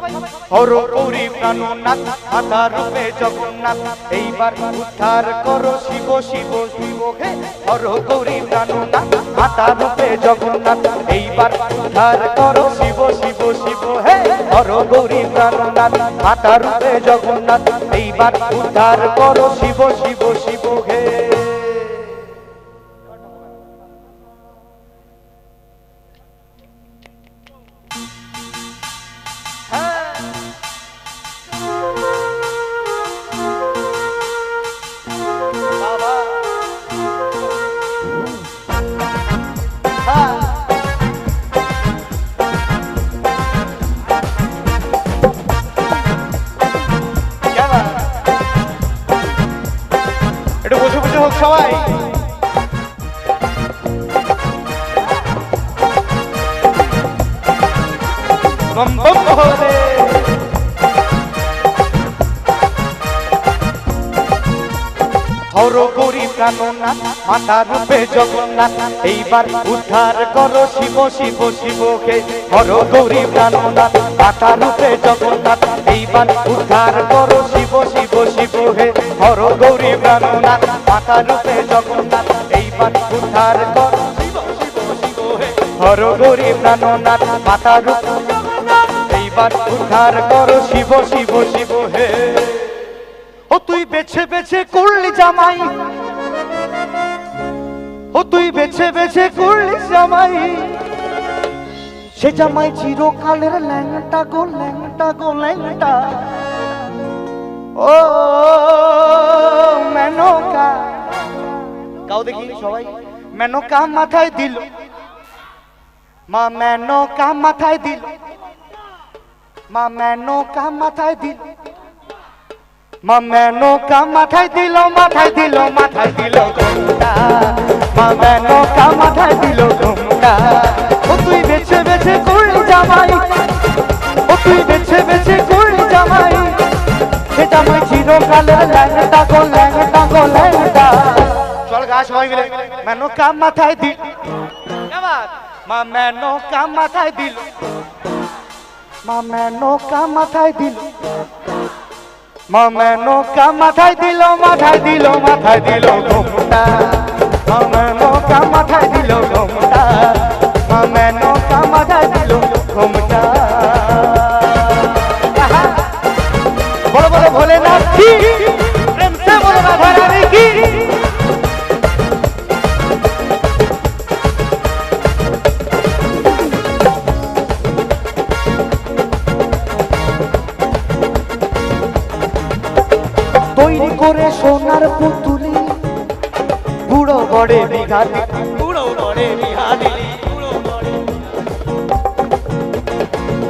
[SPEAKER 1] হর গৌরী প্রাণনাথ মাতা রূপে জগন্নাথ এইবার উদ্ধার করো শিব শিব শিবকে হর গৌরী প্রাণনাথ মাতা রূপে জগন্নাথ এইবার উদ্ধার করো শিব শিব শিব হে হর গৌরী প্রাণনাথ মাতা রূপে জগন্নাথ এইবার উদ্ধার করো শিব শিব শিব হে একটু বসে বসে হোক সবাই বম বম বলে হর গরিব প্রাণনাথ মাতা রূপে জগন্নাথ এইবার উদ্ধার করো শিব শিব শিব হে হর গরিব প্রাণনাথ মাতা রূপে জগন্নাথ এইবার উদ্ধার করো শিব শিব শিব হে হর গরিব প্রাণনাথ মাতা রূপে জগন্নাথ এইবার উদ্ধার করো শিব শিব শিব হে হর গরিব প্রাণনাথ মাতা রূপে জগন্নাথ এইবার উদ্ধার করো শিব শিব শিব হে। ও তুই বেছে বেছে করলি জামাই, ও তুই বেছে বেছে করলি জামাই, সে জামাই চিরকালের ল্যাংটা গো ল্যাংটা গো ল্যাংটা। ও মেনকা গাও দেখি সবাই, মেনকা মাথায় দিল, মা মেনকা মাথায় দিল, মা মেনকা মাথায় দিল, মা মেনকা মাথায় দিল, মাথায় দিল, মাথায় দিল ঘোমটা, মা মেনকা মাথায় দিল ঘোমটা। ও তুই বেছে বেছে করলি জামাই, ও তুই বেছে বেছে করলি জামাই, সে জামাই চিরকালের ল্যাংটা গো ল্যাংটা গো ল্যাংটা। চল গা সবাই মিলে, মেনকা মাথায় দিল, মা মেনকা মাথায় দিল, মা মেনকা মাথায় দিল, মা মেনকা মাথায় দিল, মাথায় দিল, মাথায় দিল ঘোমটা, মা মেনকা মাথায় দিল ঘোমটা, মা মেনকা মাথায় দিল ঘোমটা। বলো বলো ভোলেনাথ কি, প্রেম সে বলো রাধা রানী কি। তৈরি করে সোনার পুতুলি, বুড়ো বড়ে বিঘা দিলি, বুড়ো বড়ে বিঘা দিলি,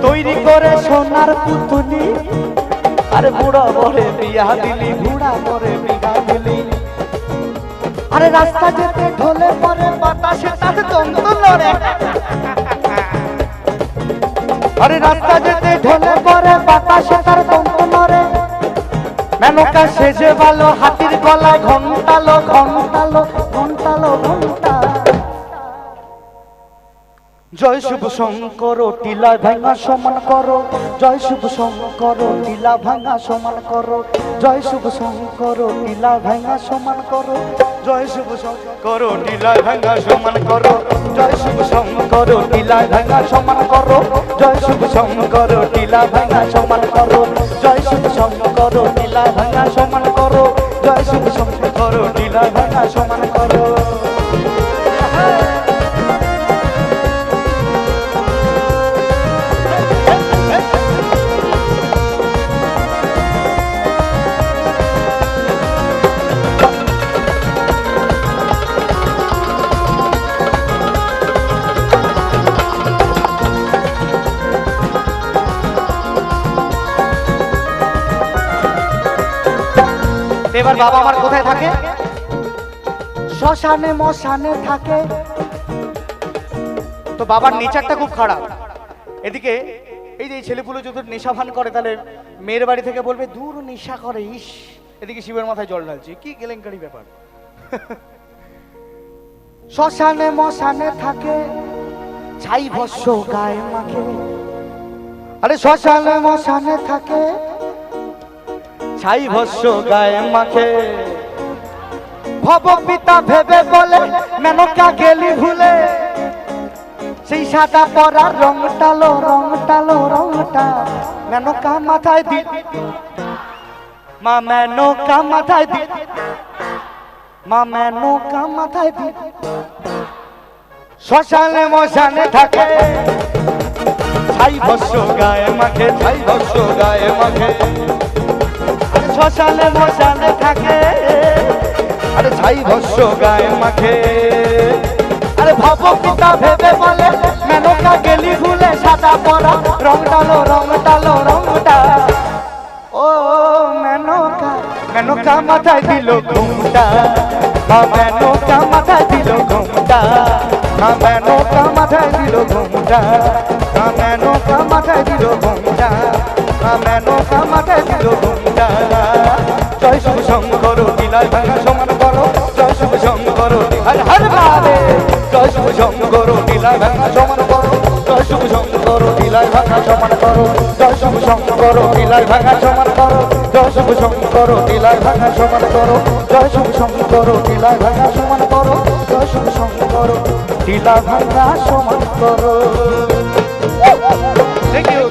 [SPEAKER 1] তৈরি করে সোনার পুতুলি, আরে বুড়ো বড়ে বিয়া দিলি, বুড়া বড়ে বিঘা দিলি। আরে রাস্তা যেতে ঢলে পরে বাতাসে তার দ্বন্দ্ব লড়ে, আরে রাস্তা যেতে ঢলে পরে বাতাসে তার দ্বন্দ্ব লড়ে। মেনকা সেজে ভালো হাতির গলায় ঘন্টালো ঘন্টালো ঘন্টালো ঘন্টা। জয় শুভ শঙ্কর টিলা ভাঙা সমান করো, জয় শুভ শঙ্কর টিলা ভাঙা সমান করো, জয় শুভ শঙ্কর টিলা ভাঙা সমান করো, জয় শুভ শঙ্কর টিলা ভাঙা সমান করো, জয় শুভ শঙ্কর টিলা ভাঙা সমান করো, জয় শুভ শঙ্কর টিলা ভাঙা সমান করো, জয় শুভ শঙ্কর টিলা ভাঙা সমান করো, জয় শুভ শঙ্কর টিলা ভাঙা সমান করো। এবার বাবা আমার কোথায় থাকে? শ্মশানে মশানে থাকে। তো বাবার নেচারটা খুব খারাপ। এদিকে এই যে ছেলেপুলো যদি নেশা ভান করে তাহলে মেয়ের বাড়ি থেকে বলবে দূর নেশা করে, ইস। এদিকে শিবের মাথায় জল ঢালছে, কি কেলেঙ্কারি ব্যাপার। শ্মশানে মশানে থাকে, ছাই ভস্য গায়ে মাখে। আরে শ্মশানে মশানে থাকে, ছাই ভস্য গায়ে মাখে। ভব পিতা ভেবে বলে মেনকা গেলি ভুলে, সেই সাদা পরা রংটালো রংটালো রংটা। মেনকা মাথায় দিল, মা মেনকা মাথায় দিল, মা মেনকা মাথায় দিল। শ্মশানে মশানে থাকে, ছাই ভস্য গায়ে মাখে, ছাই ভস্য গায়ে মাখে। শ্মশানে মশানে থাকে, আরে ছাই ভস্য গায়ে মাখে। আরে ভব পিতা ভেবে বলে মেনকা গেলি ভুলে, সাদা পরা রংটালো রংটালো রংটা। ও মেনকা, মেনকা মাথায় দিল ঘুমটা, মা মেনকা মাথায় দিল ঘুমটা, মা মেনকা মাথায় দিল ঘুমটা, মা মেনকা মাথায় দিল ঘুমটা, মা মেনকা মাথায় দিল ঘুমটা। জয় শিব শঙ্কর টিলা ভাঙা সমান করো, ভাঙা সমান করো জয় শিব শঙ্কর টিলায় ভাঙা সমান করো জয় শিব শঙ্কর টিলায় ভাঙা সমান করো জয় শিব শঙ্কর টিলায় ভাঙা সমান করো জয় শিব শঙ্কর টিলা ভাঙা সমান করো। Thank you.